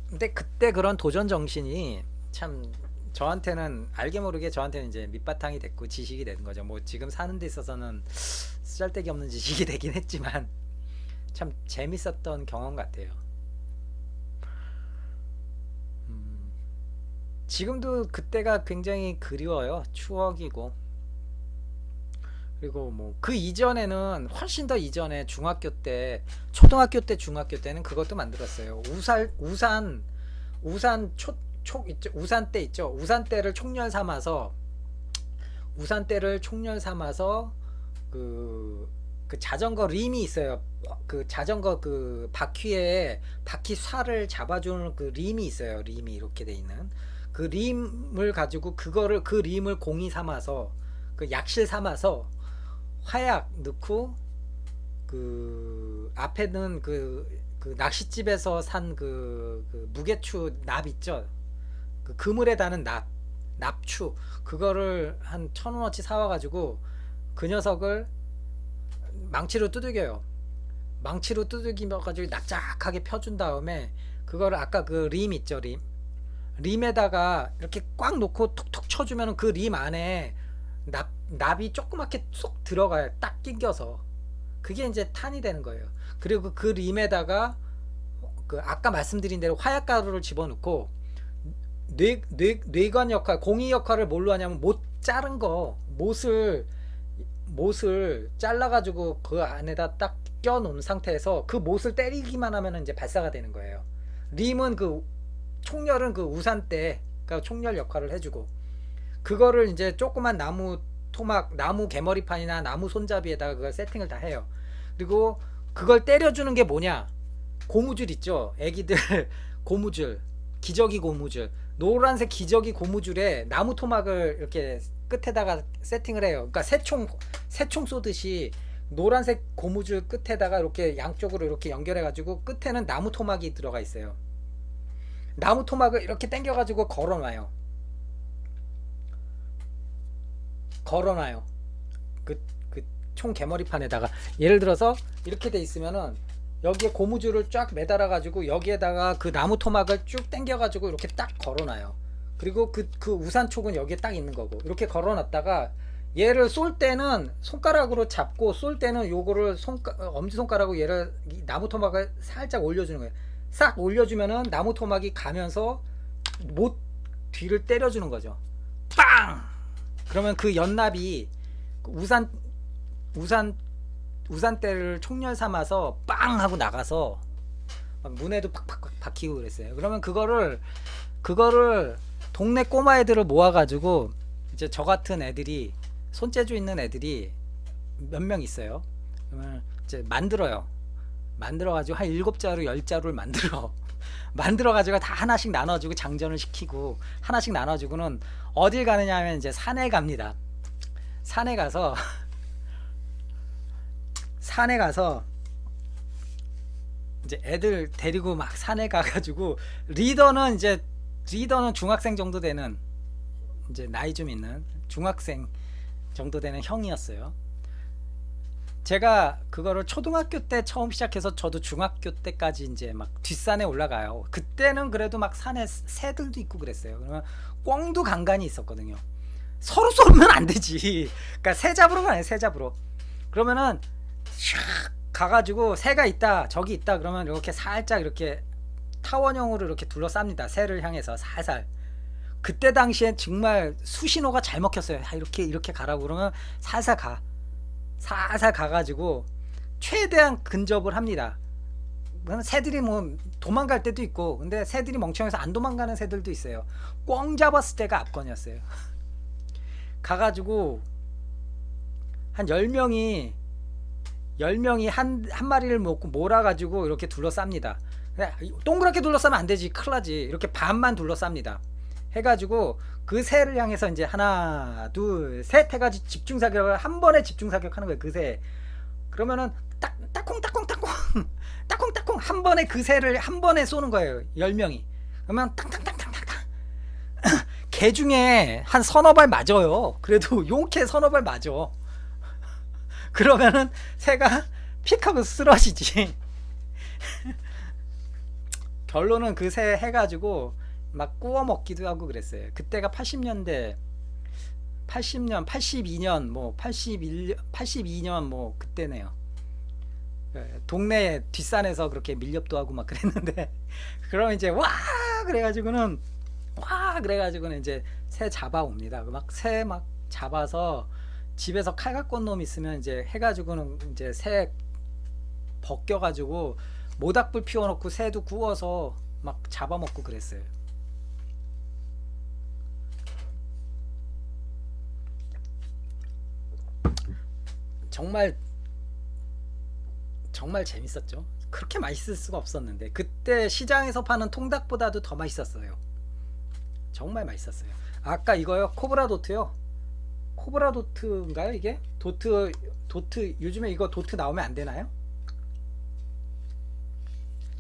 근데 그때 그런 도전 정신이 참 저한테는 알게 모르게 저한테는 이제 밑바탕이 됐고 지식이 된 거죠. 뭐 지금 사는 데 있어서는 쓰잘데기 없는 지식이 되긴 했지만 참 재밌었던 경험 같아요. 지금도 그때가 굉장히 그리워요. 추억이고. 그리고 뭐 그 이전에는 훨씬 더 이전에 초등학교 때는 그것도 만들었어요. 우산 때 있죠. 우산대를 총열 삼아서 그 자전거 림이 있어요. 그 자전거 그 바퀴에 바퀴 살을 잡아주는 그 림이 있어요. 림이 이렇게 돼 있는 그 림을 가지고 그 림을 공이 삼아서 그 약실 삼아서 화약 넣고 그 앞에는 그 낚싯집에서 산 그 무게추 납 있죠. 그 그물에 다는 납추 그거를 한 1,000원어치 사와가지고 그 녀석을 망치로 두들겨요. 망치로 두들기면가지고 납작하게 펴준 다음에 그거를 아까 그 림 있죠. 림에다가 이렇게 꽉 놓고 톡톡 쳐주면 그 림 안에 납이 조그맣게 쏙 들어가요. 딱 끼겨서. 그게 이제 탄이 되는 거예요. 그리고 그 림에다가 그 아까 말씀드린 대로 화약가루를 집어넣고 뇌관 역할, 공이 역할을 뭘로 하냐면 못 자른 거 못을 잘라가지고 그 안에다 딱 껴놓은 상태에서 그 못을 때리기만 하면 이제 발사가 되는 거예요. 림은 총열은 그 우산대, 그러니까 총열 역할을 해주고, 그거를 이제 조그만 나무 개머리판이나 나무 손잡이에다가 그걸 세팅을 다 해요. 그리고 그걸 때려주는 게 뭐냐? 고무줄 있죠? 애기들 고무줄, 기저귀 고무줄, 노란색 기저귀 고무줄에 나무 토막을 이렇게 끝에다가 세팅을 해요. 그러니까 새총 쏘듯이 노란색 고무줄 끝에다가 이렇게 양쪽으로 이렇게 연결해 가지고 끝에는 나무 토막이 들어가 있어요. 나무 토막을 이렇게 당겨가지고 걸어놔요. 걸어놔요. 그 총 개머리판에다가 예를 들어서 이렇게 돼 있으면은 여기에 고무줄을 쫙 매달아 가지고 여기에다가 그 나무 토막을 쭉 당겨 가지고 이렇게 딱 걸어놔요. 그리고 그 우산촉은 여기에 딱 있는 거고 이렇게 걸어놨다가 얘를 쏠 때는 손가락으로 잡고 쏠 때는 요거를 엄지손가락으로 얘를 이 나무 토막을 살짝 올려주는 거예요. 싹 올려주면은 나무 토막이 가면서 못 뒤를 때려주는 거죠. 빵! 그러면 그 연납이 우산 우산대를 총열 삼아서 빵 하고 나가서 막 문에도 팍팍 박히고 그랬어요. 그러면 그거를 동네 꼬마 애들을 모아가지고 이제 저 같은 애들이 손재주 있는 애들이 몇 명 있어요. 그러면 이제 만들어가지고 한 7자루 10자루를 만들어가지고 다 하나씩 나눠주고 장전을 시키고 하나씩 나눠주고는 어딜 가느냐 하면 이제 산에 갑니다. 산에 가서 이제 애들 데리고 막 산에 가가지고 리더는 중학생 정도 되는 이제 나이 좀 있는 중학생 정도 되는 형이었어요. 제가 그거를 초등학교 때 처음 시작해서 저도 중학교 때까지 이제 막 뒷산에 올라가요. 그때는 그래도 막 산에 새들도 있고 그랬어요. 그러면 꿩도 간간이 있었거든요. 서로 쏘면 안 되지. 그러니까 새 잡으러 가요. 새 잡으러. 그러면은 샥 가가지고 새가 있다 저기 있다 그러면 이렇게 살짝 이렇게 타원형으로 이렇게 둘러쌉니다. 새를 향해서 살살. 그때 당시엔 정말 수신호가 잘 먹혔어요. 이렇게 가라고 그러면 살살 가가지고 최대한 근접을 합니다. 새들이 뭐 도망갈 때도 있고 근데 새들이 멍청해서 안 도망가는 새들도 있어요. 꿩 잡았을 때가 압권이었어요. 가가지고 한 10명이 한 마리를 먹고 몰아가지고 이렇게 둘러쌉니다. 동그랗게 둘러싸면 안 되지. 큰일 나지. 이렇게 반만 둘러쌉니다. 해가지고 그 새를 향해서 이제 하나 둘 셋 해가지고 집중사격을 한 번에 집중사격하는 거예요. 그 새. 그러면은 따콩 한 번에 그 새를 한 번에 쏘는 거예요. 10명이. 그러면 탕탕탕탕탕탕 개 중에 한 서너 발 맞아요. 그래도 용케 서너 발 맞아. 그러면은 새가 픽하고 쓰러지지. 결론은 그 새 해가지고 막 구워 먹기도 하고 그랬어요. 그때가 80년 82년 뭐 82년 뭐 그때네요. 동네 뒷산에서 그렇게 밀렵도 하고 막 그랬는데 그럼 이제 그래가지고는 이제 새 잡아옵니다. 막 새 막 잡아서 집에서 칼 갖고 온 놈 있으면 이제 해가지고는 이제 새 벗겨가지고 모닥불 피워놓고 새도 구워서 막 잡아먹고 그랬어요. 정말 재밌었죠. 그렇게 맛있을 수가 없었는데 그때 시장에서 파는 통닭보다도 더 맛있었어요. 정말 맛있었어요. 아까 이거요, 코브라 도트요. 코브라 도트인가요 이게? 도트 요즘에 이거 도트 나오면 안 되나요?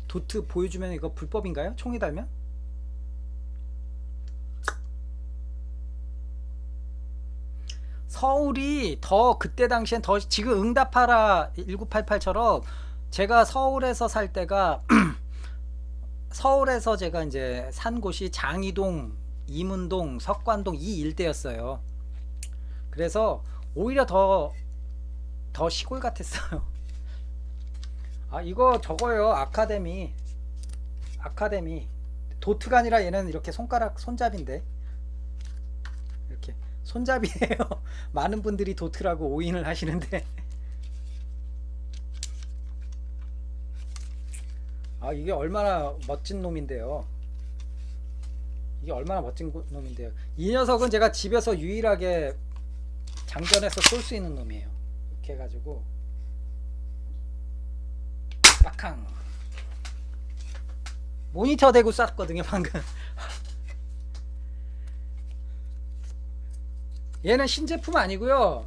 도트 보여주면 이거 불법인가요? 총이 달면? 서울이 더 그때 당시엔 더 지금 응답하라 1988처럼 제가 서울에서 살 때가 서울에서 제가 이제 산 곳이 장이동, 이문동, 석관동 이 일대였어요. 그래서 오히려 더 시골 같았어요. 아 이거 저거요. 아카데미 도트가 아니라 얘는 이렇게 손잡인데 이렇게 손잡이에요. 많은 분들이 도트라고 오인을 하시는데 아 이게 얼마나 멋진 놈인데요. 이 녀석은 제가 집에서 유일하게 장전해서 쏠 수 있는 놈이에요. 이렇게 해가지고 빡캉 모니터 대고 쐈거든요 방금. 얘는 신제품 아니고요.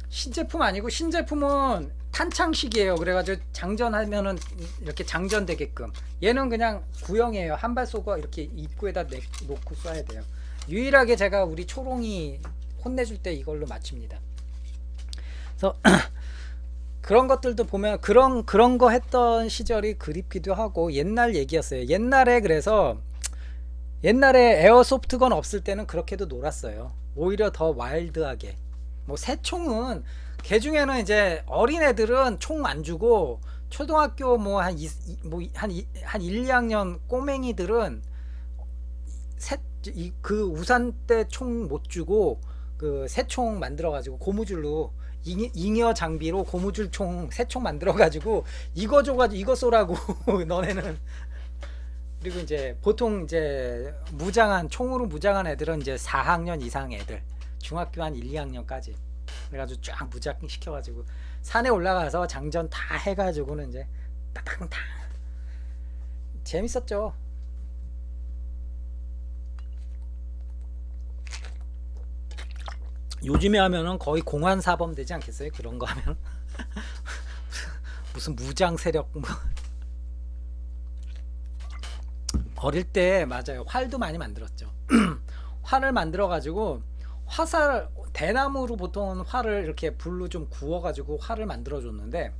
신제품은 탄창식이에요. 그래가지고 장전하면은 이렇게 장전되게끔. 얘는 그냥 구형이에요. 한 발 쏘고 이렇게 입구에다 놓고 쏴야 돼요. 유일하게 제가 우리 초롱이 혼내줄 때 이걸로 맞춥니다. 그래서 그런 것들도 보면 그런 거 했던 시절이 그립기도 하고 옛날 얘기였어요. 옛날에 에어소프트건 없을 때는 그렇게도 놀았어요. 오히려 더 와일드하게. 뭐 새총은 개 중에는 이제 어린 애들은 총 안 주고 초등학교 뭐 한 1, 2학년 꼬맹이들은 그 우산 때 총 못 주고 그 새총 만들어 가지고 고무줄로 잉여 장비로 고무줄 총 새총 만들어 가지고 이거 줘가지고 이거 쏘라고 너네는. 그리고 이제 보통 이제 총으로 무장한 애들은 이제 4학년 이상 애들, 중학교 한 1, 2학년까지 그래가지고 쫙 무장 시켜가지고 산에 올라가서 장전 다 해가지고는 이제 탕탕탕 재밌었죠. 요즘에 하면은 거의 공안 사범 되지 않겠어요? 그런 거 하면 무슨 무장 세력 뭐. 어릴 때 맞아요. 활도 많이 만들었죠. 활을 만들어 가지고 대나무로 보통은 활을 이렇게 불로 좀 구워 가지고 활을 만들어 줬는데,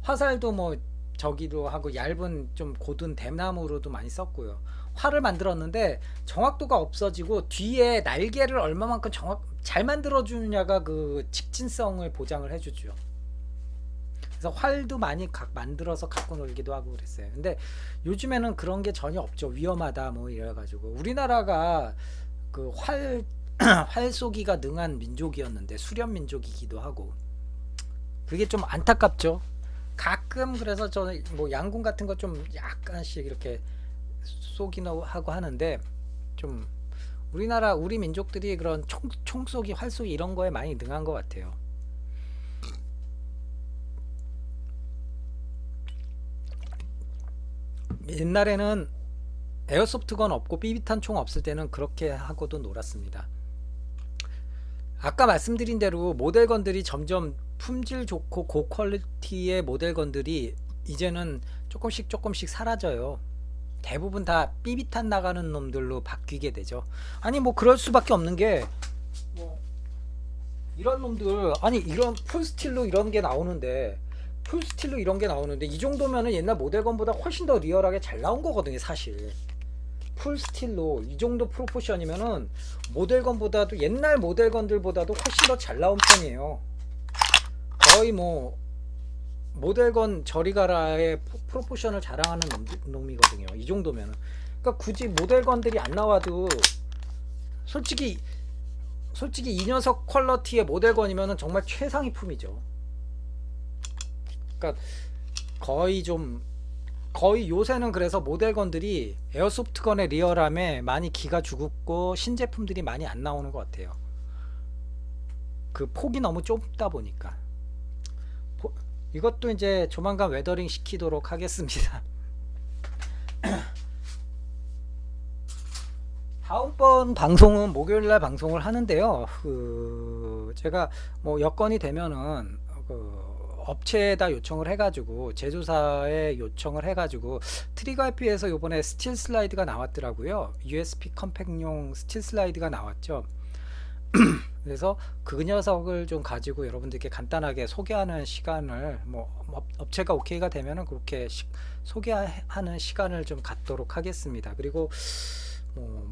화살도 뭐 저기도 하고 얇은 좀 고든 대나무로도 많이 썼고요. 활을 만들었는데 정확도가 없어지고 뒤에 날개를 얼마만큼 잘 만들어 주느냐가 그 직진성을 보장을 해주죠. 그래서 활도 많이 만들어서 갖고 놀기도 하고 그랬어요. 근데 요즘에는 그런 게 전혀 없죠. 위험하다 뭐 이래가지고. 우리나라가 그 활 쏘기가 능한 민족이었는데, 수련 민족이기도 하고, 그게 좀 안타깝죠. 가끔 그래서 저는 뭐 양궁 같은 거 좀 약간씩 이렇게 쏘기도 하고 하는데, 좀 우리 민족들이 그런 총 쏘기, 활 쏘기 이런 거에 많이 능한 것 같아요. 옛날에는 에어소프트건 없고 삐비탄 총 없을 때는 그렇게 하고도 놀았습니다. 아까 말씀드린 대로 모델건들이 점점 품질 좋고 고퀄리티의 모델건들이 이제는 조금씩 사라져요. 대부분 다 삐비탄 나가는 놈들로 바뀌게 되죠. 아니 뭐 그럴 수밖에 없는 게, 뭐 이런 놈들, 아니 이런 풀스틸로 이런 게 나오는데 이 정도면은 옛날 모델건보다 훨씬 더 리얼하게 잘 나온 거거든요. 사실 풀스틸로 이 정도 프로포션이면은 모델건보다도, 옛날 모델건들보다도 훨씬 더 잘 나온 편이에요. 거의 뭐 모델건 저리 가라의 프로포션을 자랑하는 놈이거든요. 이 정도면은. 그러니까 굳이 모델건들이 안 나와도 솔직히 이 녀석 퀄러티의 모델건이면은 정말 최상위 품이죠. 그러니까 거의 요새는 그래서 모델건들이 에어소프트건의 리얼함에 많이 기가 죽었고 신제품들이 많이 안 나오는 것 같아요. 그 폭이 너무 좁다 보니까. 이것도 이제 조만간 웨더링 시키도록 하겠습니다. 다음번 방송은 목요일날 방송을 하는데요. 제가 뭐 여건이 되면은 업체에다 요청을 해가지고, 제조사에 요청을 해가지고, 트리거 IP에서 요번에 스틸 슬라이드가 나왔더라고요. USB 컴팩용 스틸 슬라이드가 나왔죠. 그래서 그 녀석을 좀 가지고 여러분들께 간단하게 소개하는 시간을, 뭐 업체가 오케이가 되면은 그렇게 소개하는 시간을 좀 갖도록 하겠습니다. 그리고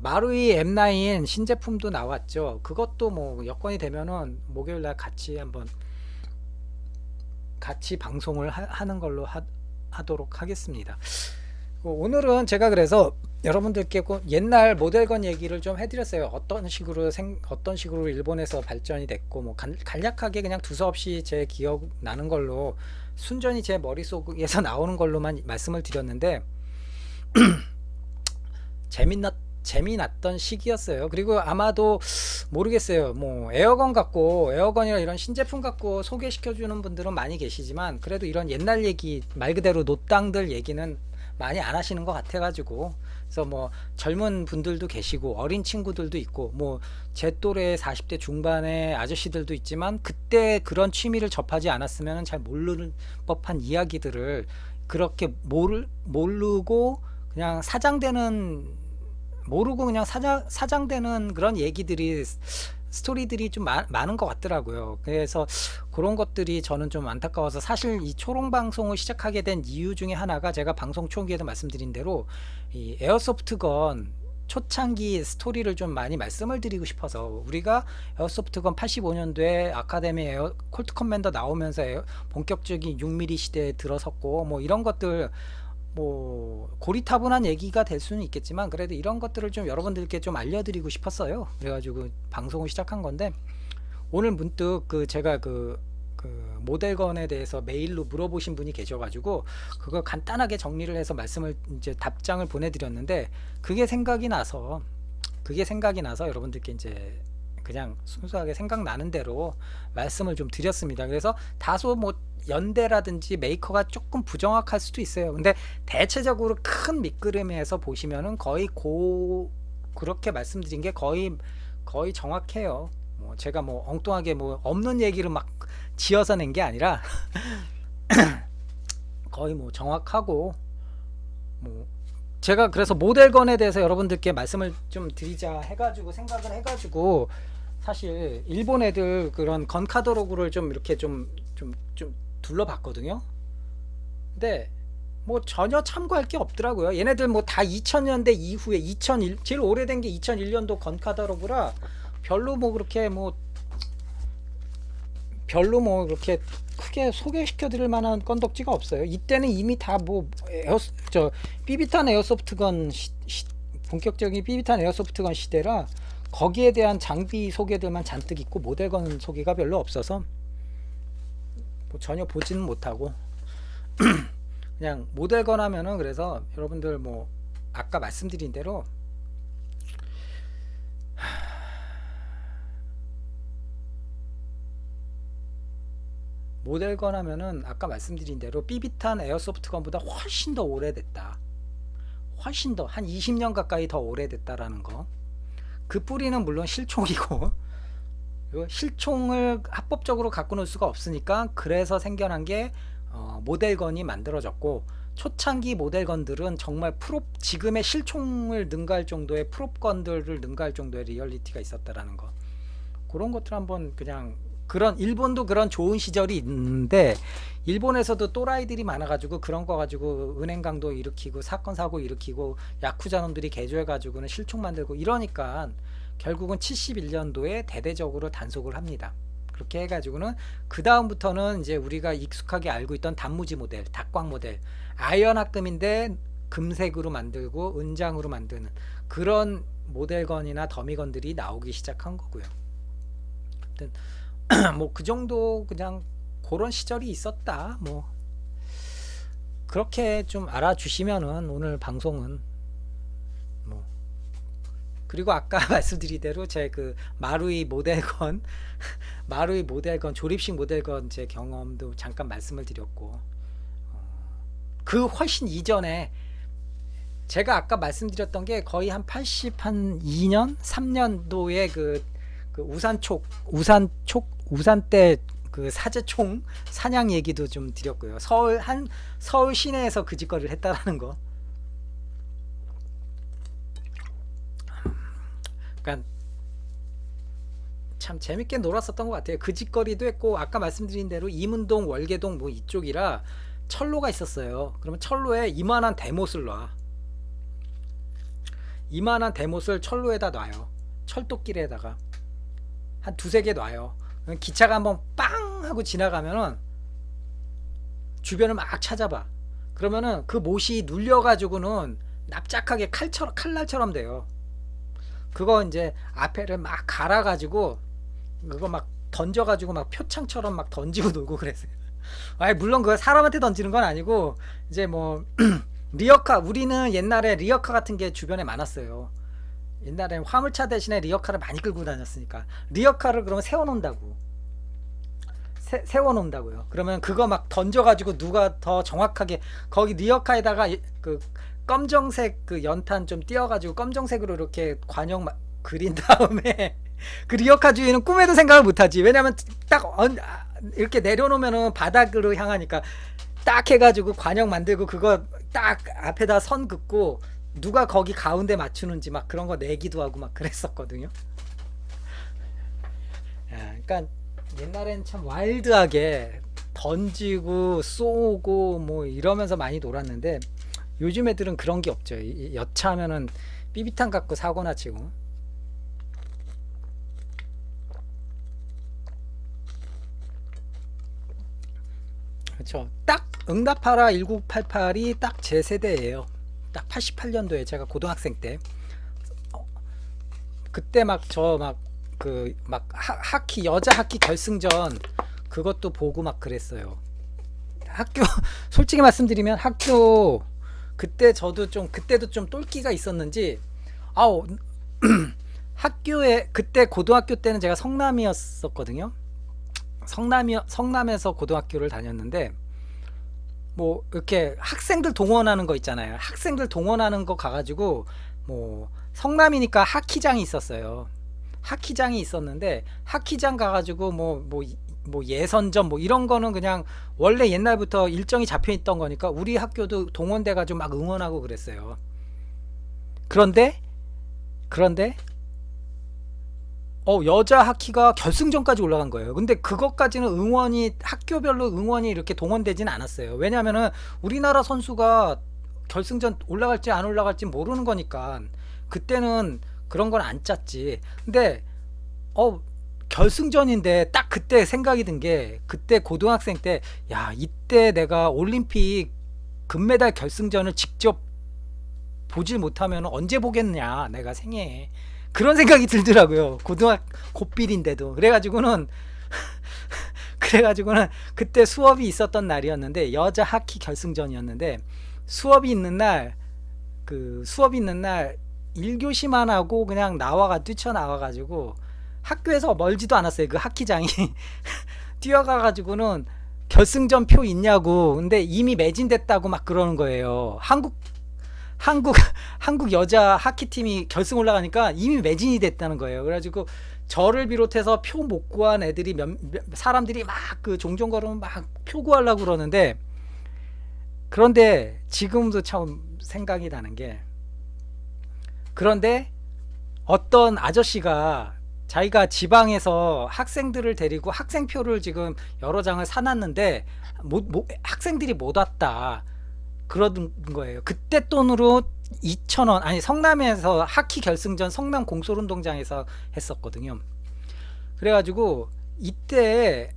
마루이 M9 신제품도 나왔죠. 그것도 뭐 여건이 되면은 목요일날 같이 방송을 하는 걸로 하도록 하겠습니다. 오늘은 제가 그래서 여러분들께 옛날 모델건 얘기를 좀 해드렸어요. 어떤 식으로 일본에서 발전이 됐고, 뭐 간략하게 그냥 두서없이 제 기억 나는 걸로 순전히 제 머릿속에서 나오는 걸로만 말씀을 드렸는데 재미났던 시기였어요. 그리고 아마도 모르겠어요. 뭐 에어건이나 이런 신제품 갖고 소개시켜주는 분들은 많이 계시지만, 그래도 이런 옛날 얘기, 말 그대로 노땅들 얘기는 많이 안 하시는 것 같아가지고 그래서 뭐 젊은 분들도 계시고 어린 친구들도 있고 뭐 제 또래 40대 중반의 아저씨들도 있지만 그때 그런 취미를 접하지 않았으면 잘 모르는 법한 이야기들을 그렇게 모르고 그냥 사장되는 모르고 그냥 사장되는 그런 얘기들이 스토리들이 좀 많은 것 같더라고요. 그래서 그런 것들이 저는 좀 안타까워서 사실 이 초롱 방송을 시작하게 된 이유 중에 하나가 제가 방송 초기에도 말씀드린 대로 이 에어소프트건 초창기 스토리를 좀 많이 말씀을 드리고 싶어서 우리가 에어소프트건 85년도에 아카데미 콜트 커맨더 나오면서 본격적인 6mm 시대에 들어섰고 뭐 이런 것들 뭐 고리타분한 얘기가 될 수는 있겠지만 그래도 이런 것들을 좀 여러분들께 좀 알려드리고 싶었어요. 그래가지고 방송을 시작한 건데 오늘 문득 제가 모델건에 대해서 메일로 물어보신 분이 계셔가지고 그걸 간단하게 정리를 해서 말씀을 이제 답장을 보내드렸는데 그게 생각이 나서 여러분들께 이제 그냥 순수하게 생각나는 대로 말씀을 좀 드렸습니다. 그래서 다소 뭐 연대라든지 메이커가 조금 부정확할 수도 있어요. 근데 대체적으로 큰 밑그림에서 보시면은 거의 그렇게 말씀드린 게 거의 정확해요. 뭐 제가 뭐 엉뚱하게 뭐 없는 얘기를 막 지어서 낸 게 아니라 거의 뭐 정확하고 뭐 제가 그래서 모델건에 대해서 여러분들께 말씀을 좀 드리자 해가지고 생각을 해가지고 사실 일본 애들 그런 건 카탈로그를 좀 이렇게 좀 둘러봤거든요. 근데 뭐 전혀 참고할 게 없더라고요. 얘네들 뭐 다 2000년대 이후에 제일 오래된 게 2001년도 건 카탈로그라 별로 뭐 그렇게 크게 소개시켜 드릴 만한 건덕지가 없어요. 이때는 이미 다 뭐 삐비탄 에어소프트건 본격적인 삐비탄 에어소프트건 시대라 거기에 대한 장비 소개들만 잔뜩 있고 모델건 소개가 별로 없어서 뭐 전혀 보지는 못하고 그냥 모델건 하면은 그래서 여러분들 뭐 아까 말씀드린 대로 모델건 하면은 아까 말씀드린 대로 삐비탄 에어소프트건보다 훨씬 더 오래됐다. 훨씬 더 한 20년 가까이 더 오래됐다라는 거. 그 뿌리는 물론 실총이고 실총을 합법적으로 갖고 놀 수가 없으니까 그래서 생겨난 게 모델건이 만들어졌고 초창기 모델건들은 정말 지금의 실총을 능가할 정도의 프롭건들을 능가할 정도의 리얼리티가 있었다라는 거. 그런 것들 한번 그냥 일본도 그런 좋은 시절이 있는데 일본에서도 또라이들이 많아가지고 그런 거 가지고 은행 강도 일으키고 사건 사고 일으키고 야쿠자 놈들이 개조해가지고는 실총 만들고 이러니까 결국은 71년도에 대대적으로 단속을 합니다. 그렇게 해가지고는 그 다음부터는 이제 우리가 익숙하게 알고 있던 단무지 모델, 닭광 모델, 아연합금인데 금색으로 만들고 은장으로 만드는 그런 모델건이나 더미건들이 나오기 시작한 거고요. 아무튼 뭐 그 정도 그냥 그런 시절이 있었다. 뭐 그렇게 좀 알아주시면은 오늘 방송은 뭐 그리고 아까 말씀드린 대로 제 마루이 모델건 조립식 모델건 제 경험도 잠깐 말씀을 드렸고 그 훨씬 이전에 제가 아까 말씀드렸던 게 거의 한 82년 3년도에 우산 때 사제총 사냥 얘기도 좀 드렸고요. 서울 시내에서 그 짓거리를 했다라는 거. 그러니까 참 재밌게 놀았었던 것 같아요. 그 짓거리도 했고 아까 말씀드린 대로 이문동, 월계동 뭐 이쪽이라 철로가 있었어요. 그러면 철로에 이만한 대못을 놔. 이만한 대못을 철로에다 놔요. 철도길에다가 한 두세 개 놔요. 기차가 한번 빵 하고 지나가면은 주변을 막 찾아봐. 그러면은 그 못이 눌려가지고는 납작하게 칼날처럼 돼요. 그거 이제 앞에를 막 갈아가지고 그거 막 던져가지고 막 표창처럼 막 던지고 놀고 그랬어요. 아니 물론 그거 사람한테 던지는 건 아니고 이제 뭐 리어카 우리는 옛날에 리어카 같은 게 주변에 많았어요. 옛날에 화물차 대신에 리어카를 많이 끌고 다녔으니까 리어카를 그러면 세워놓는다고요. 그러면 그거 막 던져가지고 누가 더 정확하게 거기 리어카에다가 검정색 그 연탄 좀 띄어가지고 검정색으로 이렇게 관형 그린 다음에 그 리어카 주인은 꿈에도 생각을 못하지. 왜냐면 딱 이렇게 내려놓으면은 바닥으로 향하니까 딱 해가지고 관형 만들고 그거 딱 앞에다 선 긋고 누가 거기 가운데 맞추는지 막 그런 거 내기도 하고 막 그랬었거든요. 그러니까 옛날엔 참 와일드하게 던지고 쏘고 뭐 이러면서 많이 놀았는데 요즘 애들은 그런 게 없죠. 여차하면은 삐비탄 갖고 사고나 치고. 그렇죠. 딱 응답하라 1988이 딱 제 세대예요. 딱 88년도에 제가 고등학생 때 그때 막 저 막 그 막 하키 여자 하키 결승전 그것도 보고 막 그랬어요. 학교 솔직히 말씀드리면 학교 그때 저도 좀 그때도 좀 똘끼가 있었는지 아우 학교에 그때 고등학교 때는 제가 성남이었었거든요. 성남에서 고등학교를 다녔는데 뭐 이렇게 학생들 동원하는 거 있잖아요. 학생들 동원하는 거 가가지고 뭐 성남이니까 하키장이 있었어요. 하키장이 있었는데 하키장 가가지고 뭐 예선전 뭐 이런 거는 그냥 원래 옛날부터 일정이 잡혀 있던 거니까 우리 학교도 동원돼 가지고 막 응원하고 그랬어요. 그런데 여자 하키가 결승전까지 올라간 거예요. 근데 그것까지는 응원이 학교별로 응원이 이렇게 동원되지는 않았어요. 왜냐면은 우리나라 선수가 결승전 올라갈지 안 올라갈지 모르는 거니까 그때는 그런 건 안 짰지. 근데 결승전인데 딱 그때 생각이 든 게 그때 고등학생 때 야 이때 내가 올림픽 금메달 결승전을 직접 보질 못하면 언제 보겠냐 내가 생애 그런 생각이 들더라고요. 고필인데도 그래가지고는 그때 수업이 있었던 날이었는데 여자 하키 결승전이었는데 수업이 있는 날 1교시만 하고 그냥 뛰쳐나와가지고 학교에서 멀지도 않았어요. 그 하키장이 뛰어가가지고는 결승전 표 있냐고. 근데 이미 매진됐다고 막 그러는 거예요. 한국 여자 하키팀이 결승 올라가니까 이미 매진이 됐다는 거예요. 그래가지고 저를 비롯해서 표 못 구한 애들이 사람들이 막 그 종종 걸으면 막 표 구하려고 그러는데 그런데 지금도 참 생각이 나는 게 그런데 어떤 아저씨가 자기가 지방에서 학생들을 데리고 학생표를 지금 여러 장을 사놨는데 학생들이 못 왔다 그러는 거예요. 그때 돈으로 2,000원 아니 성남에서 하키 결승전 성남 공솔운동장에서 했었거든요. 그래가지고 이때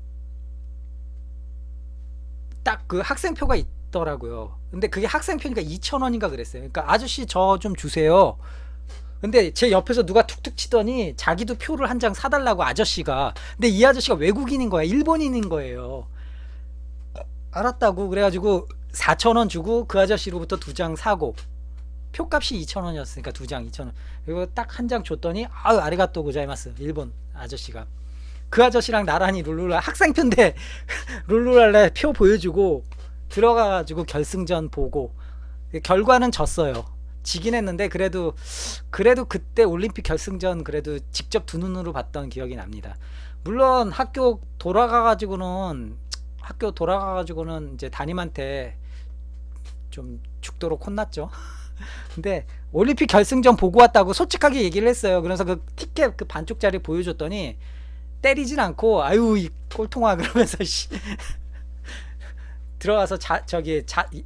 딱 그 학생표가 있더라고요. 근데 그게 학생표니까 2,000원인가 그랬어요. 그러니까 아저씨 저 좀 주세요. 근데 제 옆에서 누가 툭툭 치더니 자기도 표를 한 장 사달라고 아저씨가. 근데 이 아저씨가 외국인인 거야. 일본인인 거예요. 알았다고 그래가지고 4,000원 주고 그 아저씨로부터 두 장 사고 표값이 2,000원이었으니까 두 장 2,000원 그리고 딱 한 장 줬더니 아유 아리가또 고자이마스 일본 아저씨가 그 아저씨랑 나란히 룰루랄 학생표인데 룰루랄레 표 보여주고 들어가가지고 결승전 보고 결과는 졌어요. 지긴 했는데 그래도 그때 올림픽 결승전 그래도 직접 두 눈으로 봤던 기억이 납니다. 물론 학교 돌아가가지고는 이제 담임한테 좀 죽도록 혼났죠. 근데 올림픽 결승전 보고 왔다고 솔직하게 얘기를 했어요. 그래서 그 티켓 그 반쪽짜리 보여줬더니 때리진 않고 아유 이 꼴통아 그러면서 들어가서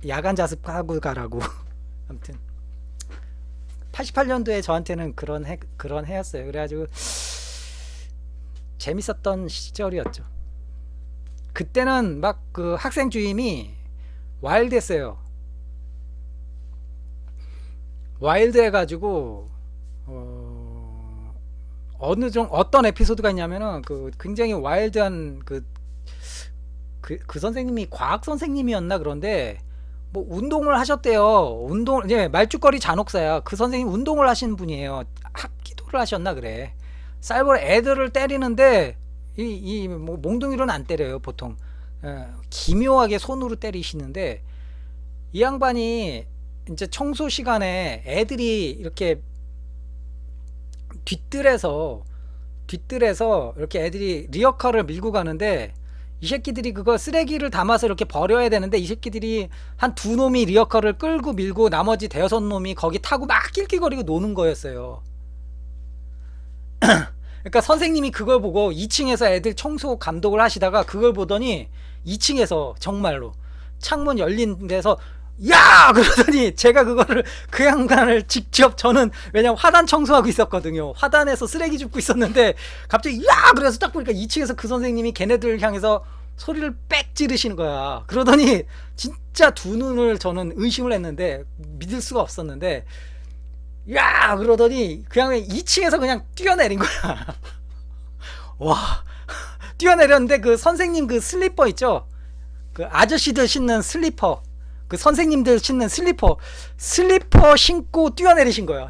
야간 자습하고 가라고. 아무튼 88년도에 저한테는 그런 해였어요. 그래가지고 재밌었던 시절이었죠. 그때는 막 그 학생 주임이 와일드했어요. 와일드 해가지고 어떤 에피소드가 있냐면은 그 굉장히 와일드한 그 선생님이 과학 선생님이었나 그런데 뭐 운동을 하셨대요. 말죽거리 잔혹사야. 그 선생님 운동을 하신 분이에요. 합기도를 하셨나 그래. 쌀벌 애들을 때리는데 뭐 몽둥이로는 안 때려요 보통. 기묘하게 손으로 때리시는데 이 양반이 이제 청소 시간에 애들이 이렇게 뒷뜰에서 이렇게 애들이 리어카를 밀고 가는데, 이 새끼들이 그거 쓰레기를 담아서 이렇게 버려야 되는데, 이 새끼들이 한 두 놈이 리어카를 끌고 밀고 나머지 대여섯 놈이 거기 타고 막 낄낄거리고 노는 거였어요. 그러니까 선생님이 그걸 보고 2층에서 애들 청소 감독을 하시다가 그걸 보더니 2층에서 정말로 창문 열린 데서 야! 그러더니 제가 그거를 그 양반을 직접, 저는 왜냐면 화단 청소하고 있었거든요. 화단에서 쓰레기 줍고 있었는데 갑자기 야! 그래서 딱 보니까 2층에서 그 선생님이 걔네들 향해서 소리를 빽 지르시는 거야. 그러더니 진짜 두 눈을 저는 의심을 했는데, 믿을 수가 없었는데, 야! 그러더니 그냥 2층에서 그냥 뛰어내린 거야. 와. 뛰어내렸는데 그 선생님 그 슬리퍼 있죠? 그 아저씨들 신는 슬리퍼, 그 선생님들 신는 슬리퍼 신고 뛰어내리신 거야.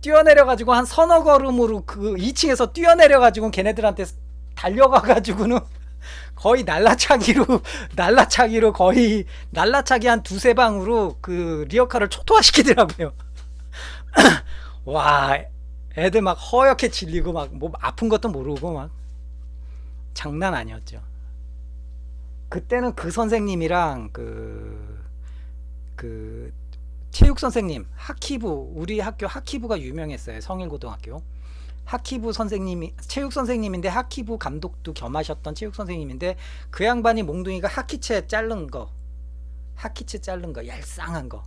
뛰어내려가지고 한 서너 걸음으로 그 2층에서 뛰어내려가지고 걔네들한테 달려가가지고는 거의 날라차기로 거의 날라차기 한 두세 방으로 그 리어카를 초토화시키더라고요. 와, 애들 막 허옇게 질리고 막 뭐 아픈 것도 모르고 막 장난 아니었죠. 그때는 그 선생님이랑 그 체육 선생님, 하키부, 우리 학교 하키부가 유명했어요. 성일고등학교 하키부 선생님이 체육 선생님인데 하키부 감독도 겸하셨던 체육 선생님인데, 그 양반이 몽둥이가 하키채 자른 거 얄쌍한 거,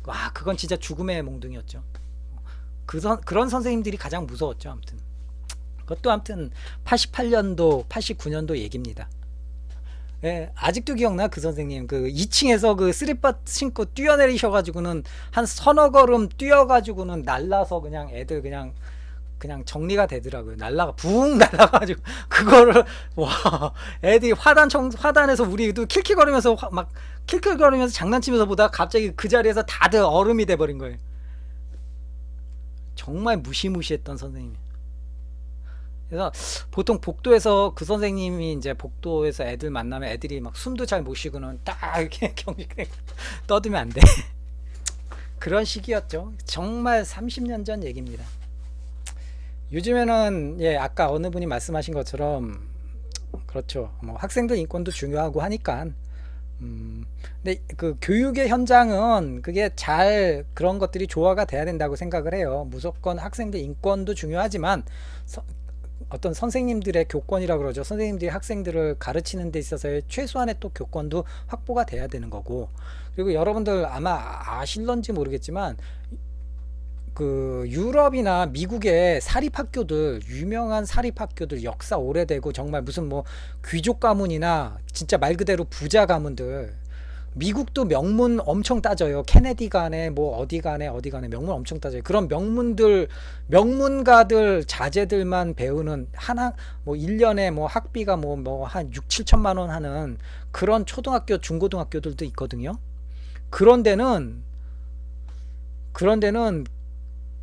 와 그건 진짜 죽음의 몽둥이였죠. 그런 선생님들이 가장 무서웠죠. 아무튼 그것도 아무튼 88년도 89년도 얘기입니다. 예, 아직도 기억나. 그 선생님 그 2층에서 그 쓰리빠 신고 뛰어내리셔가지고는 한 서너 걸음 뛰어가지고는 날라서 그냥 애들 그냥 정리가 되더라고요. 붕 날라가지고 그거를, 와, 애들이 화단에서 우리도 킬킬거리면서 막 킬킬거리면서 장난치면서 보다가 갑자기 그 자리에서 다들 얼음이 돼버린 거예요. 정말 무시무시했던 선생님. 그래서 보통 복도에서 그 선생님이 이제 복도에서 애들 만나면 애들이 막 숨도 잘 못 쉬고는 딱 이렇게 경직돼 떠들면 안 돼. 그런 시기였죠. 정말 30년 전 얘기입니다. 요즘에는 예, 아까 어느 분이 말씀하신 것처럼 그렇죠. 뭐 학생들 인권도 중요하고 하니까. 근데 그 교육의 현장은 그게 잘 그런 것들이 조화가 돼야 된다고 생각을 해요. 무조건 학생들 인권도 중요하지만 어떤 선생님들의 교권이라고 그러죠. 선생님들이 학생들을 가르치는 데 있어서의 최소한의 또 교권도 확보가 돼야 되는 거고, 그리고 여러분들 아마 아실런지 모르겠지만 그 유럽이나 미국의 사립학교들, 유명한 사립학교들, 역사 오래되고 정말 무슨 뭐 귀족 가문이나 진짜 말 그대로 부자 가문들, 미국도 명문 엄청 따져요. 케네디 간에 뭐 어디 간에 명문 엄청 따져요. 그런 명문가들 자제들만 배우는 하나 뭐 1년에 뭐 학비가 뭐 한 6, 7천만 원 하는 그런 초등학교, 중고등학교들도 있거든요. 그런 데는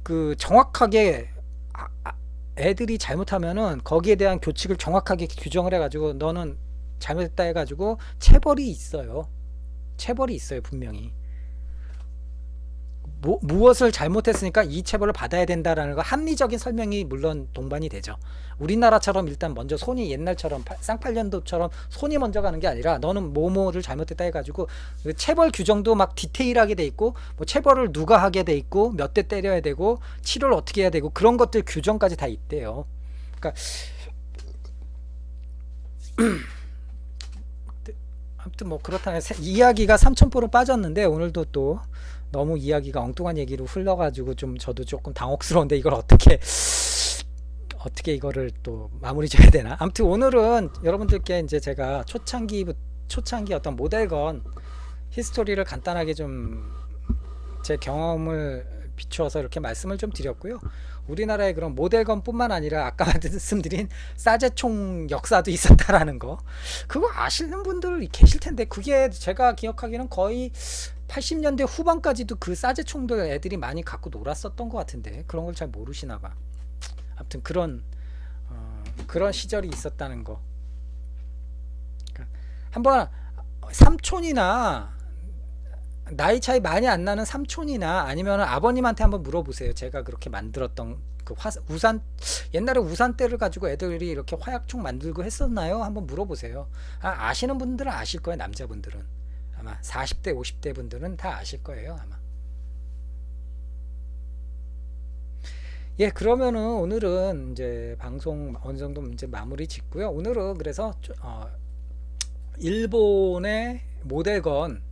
그 정확하게 애들이 잘못하면은 거기에 대한 교칙을 정확하게 규정을 해가지고 너는 잘못했다 해가지고 체벌이 있어요. 분명히. 무엇을 잘못했으니까 이 체벌을 받아야 된다라는 거 합리적인 설명이 물론 동반이 되죠. 우리나라처럼 일단 먼저 손이 옛날처럼 쌍팔년도처럼 손이 먼저 가는 게 아니라 너는 뭐뭐를 잘못했다 해가지고 그 체벌 규정도 막 디테일하게 돼 있고, 뭐 체벌을 누가 하게 돼 있고 몇 대 때려야 되고 치료를 어떻게 해야 되고 그런 것들 규정까지 다 있대요. 그러니까 아무튼 뭐 그렇다면 이야기가 3000포로 빠졌는데, 오늘도 또 너무 이야기가 엉뚱한 얘기로 흘러가지고 좀 저도 조금 당혹스러운데 이걸 어떻게 이거를 또 마무리 줘야 되나. 아무튼 오늘은 여러분들께 이제 제가 초창기 어떤 모델건 히스토리를 간단하게 좀 제 경험을 비추어서 이렇게 말씀을 좀 드렸고요. 우리나라의 그런 모델건 뿐만 아니라 아까 말씀드린 싸제총 역사도 있었다라는 거, 그거 아시는 분들 계실 텐데, 그게 제가 기억하기는 거의 80년대 후반까지도 그 싸제총들 애들이 많이 갖고 놀았었던 것 같은데, 그런 걸 잘 모르시나 봐. 아무튼 그런 시절이 있었다는 거. 그러니까 한번 삼촌이나 나이 차이 많이 안 나는 삼촌이나 아니면 아버님한테 한번 물어보세요. 제가 그렇게 만들었던 그 우산, 옛날에 우산대를 가지고 애들이 이렇게 화약총 만들고 했었나요? 한번 물어보세요. 아시는 분들은 아실 거예요. 남자분들은 아마 40대 50대 분들은 다 아실 거예요 아마. 예, 그러면은 오늘은 이제 방송 어느 정도 이제 마무리 짓고요. 오늘은 그래서 일본의 모델건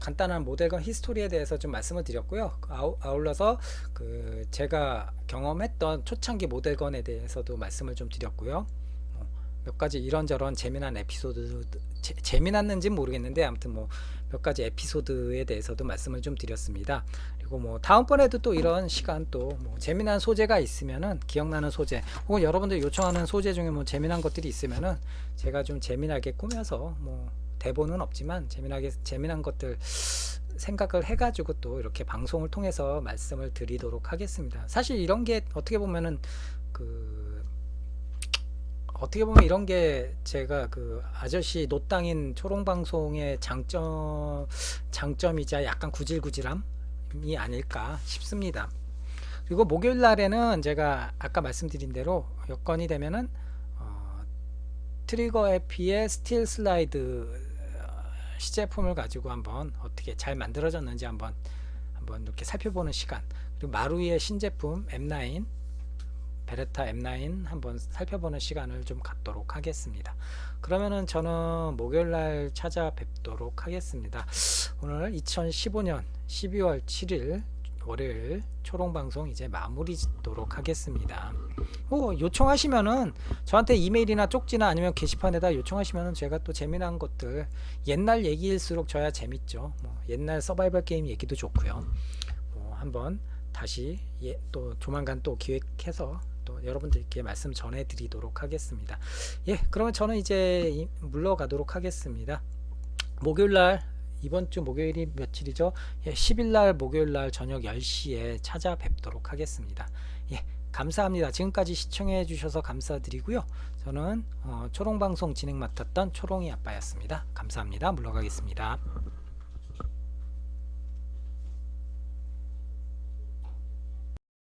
간단한 모델건 히스토리에 대해서 좀 말씀을 드렸고요. 아울러서 그 제가 경험했던 초창기 모델건에 대해서도 말씀을 좀 드렸고요. 몇 가지 이런저런 재미난 에피소드, 재미났는지는 모르겠는데 아무튼 뭐 몇 가지 에피소드에 대해서도 말씀을 좀 드렸습니다. 그리고 뭐 다음번에도 또 이런 시간 또 뭐 재미난 소재가 있으면은, 기억나는 소재 혹은 여러분들 요청하는 소재 중에 뭐 재미난 것들이 있으면은 제가 좀 재미나게 꾸며서, 뭐 대본은 없지만 재미난 것들 생각을 해가지고 또 이렇게 방송을 통해서 말씀을 드리도록 하겠습니다. 사실 이런 게 어떻게 보면 이런 게 제가 그 아저씨 노땅인 초롱방송의 장점이자 약간 구질구질함이 아닐까 싶습니다. 그리고 목요일 날에는 제가 아까 말씀드린 대로 여건이 되면은 트리거 해피의 스틸 슬라이드 시제품을 가지고 한번 어떻게 잘 만들어졌는지 한번 이렇게 살펴보는 시간, 그리고 마루이의 신제품 M9 베레타 M9 한번 살펴보는 시간을 좀 갖도록 하겠습니다. 그러면은 저는 목요일날 찾아뵙도록 하겠습니다. 오늘 2015년 12월 7일 월요일 초롱방송 이제 마무리 짓도록 하겠습니다. 요청하시면은 저한테 이메일이나 쪽지나 아니면 게시판에다 요청하시면은 제가 또 재미난 것들, 옛날 얘기일수록 저야 재밌죠. 옛날 서바이벌 게임 얘기도 좋고요. 한번 다시 또 조만간 또 기획해서 또 여러분들께 말씀 전해드리도록 하겠습니다. 예, 그러면 저는 이제 물러가도록 하겠습니다. 목요일날, 이번 주 목요일이 며칠이죠? 예, 10일날 목요일날 저녁 10시에 찾아뵙도록 하겠습니다. 예, 감사합니다. 지금까지 시청해 주셔서 감사드리고요. 저는 초롱방송 진행 맡았던 초롱이 아빠였습니다. 감사합니다. 물러가겠습니다.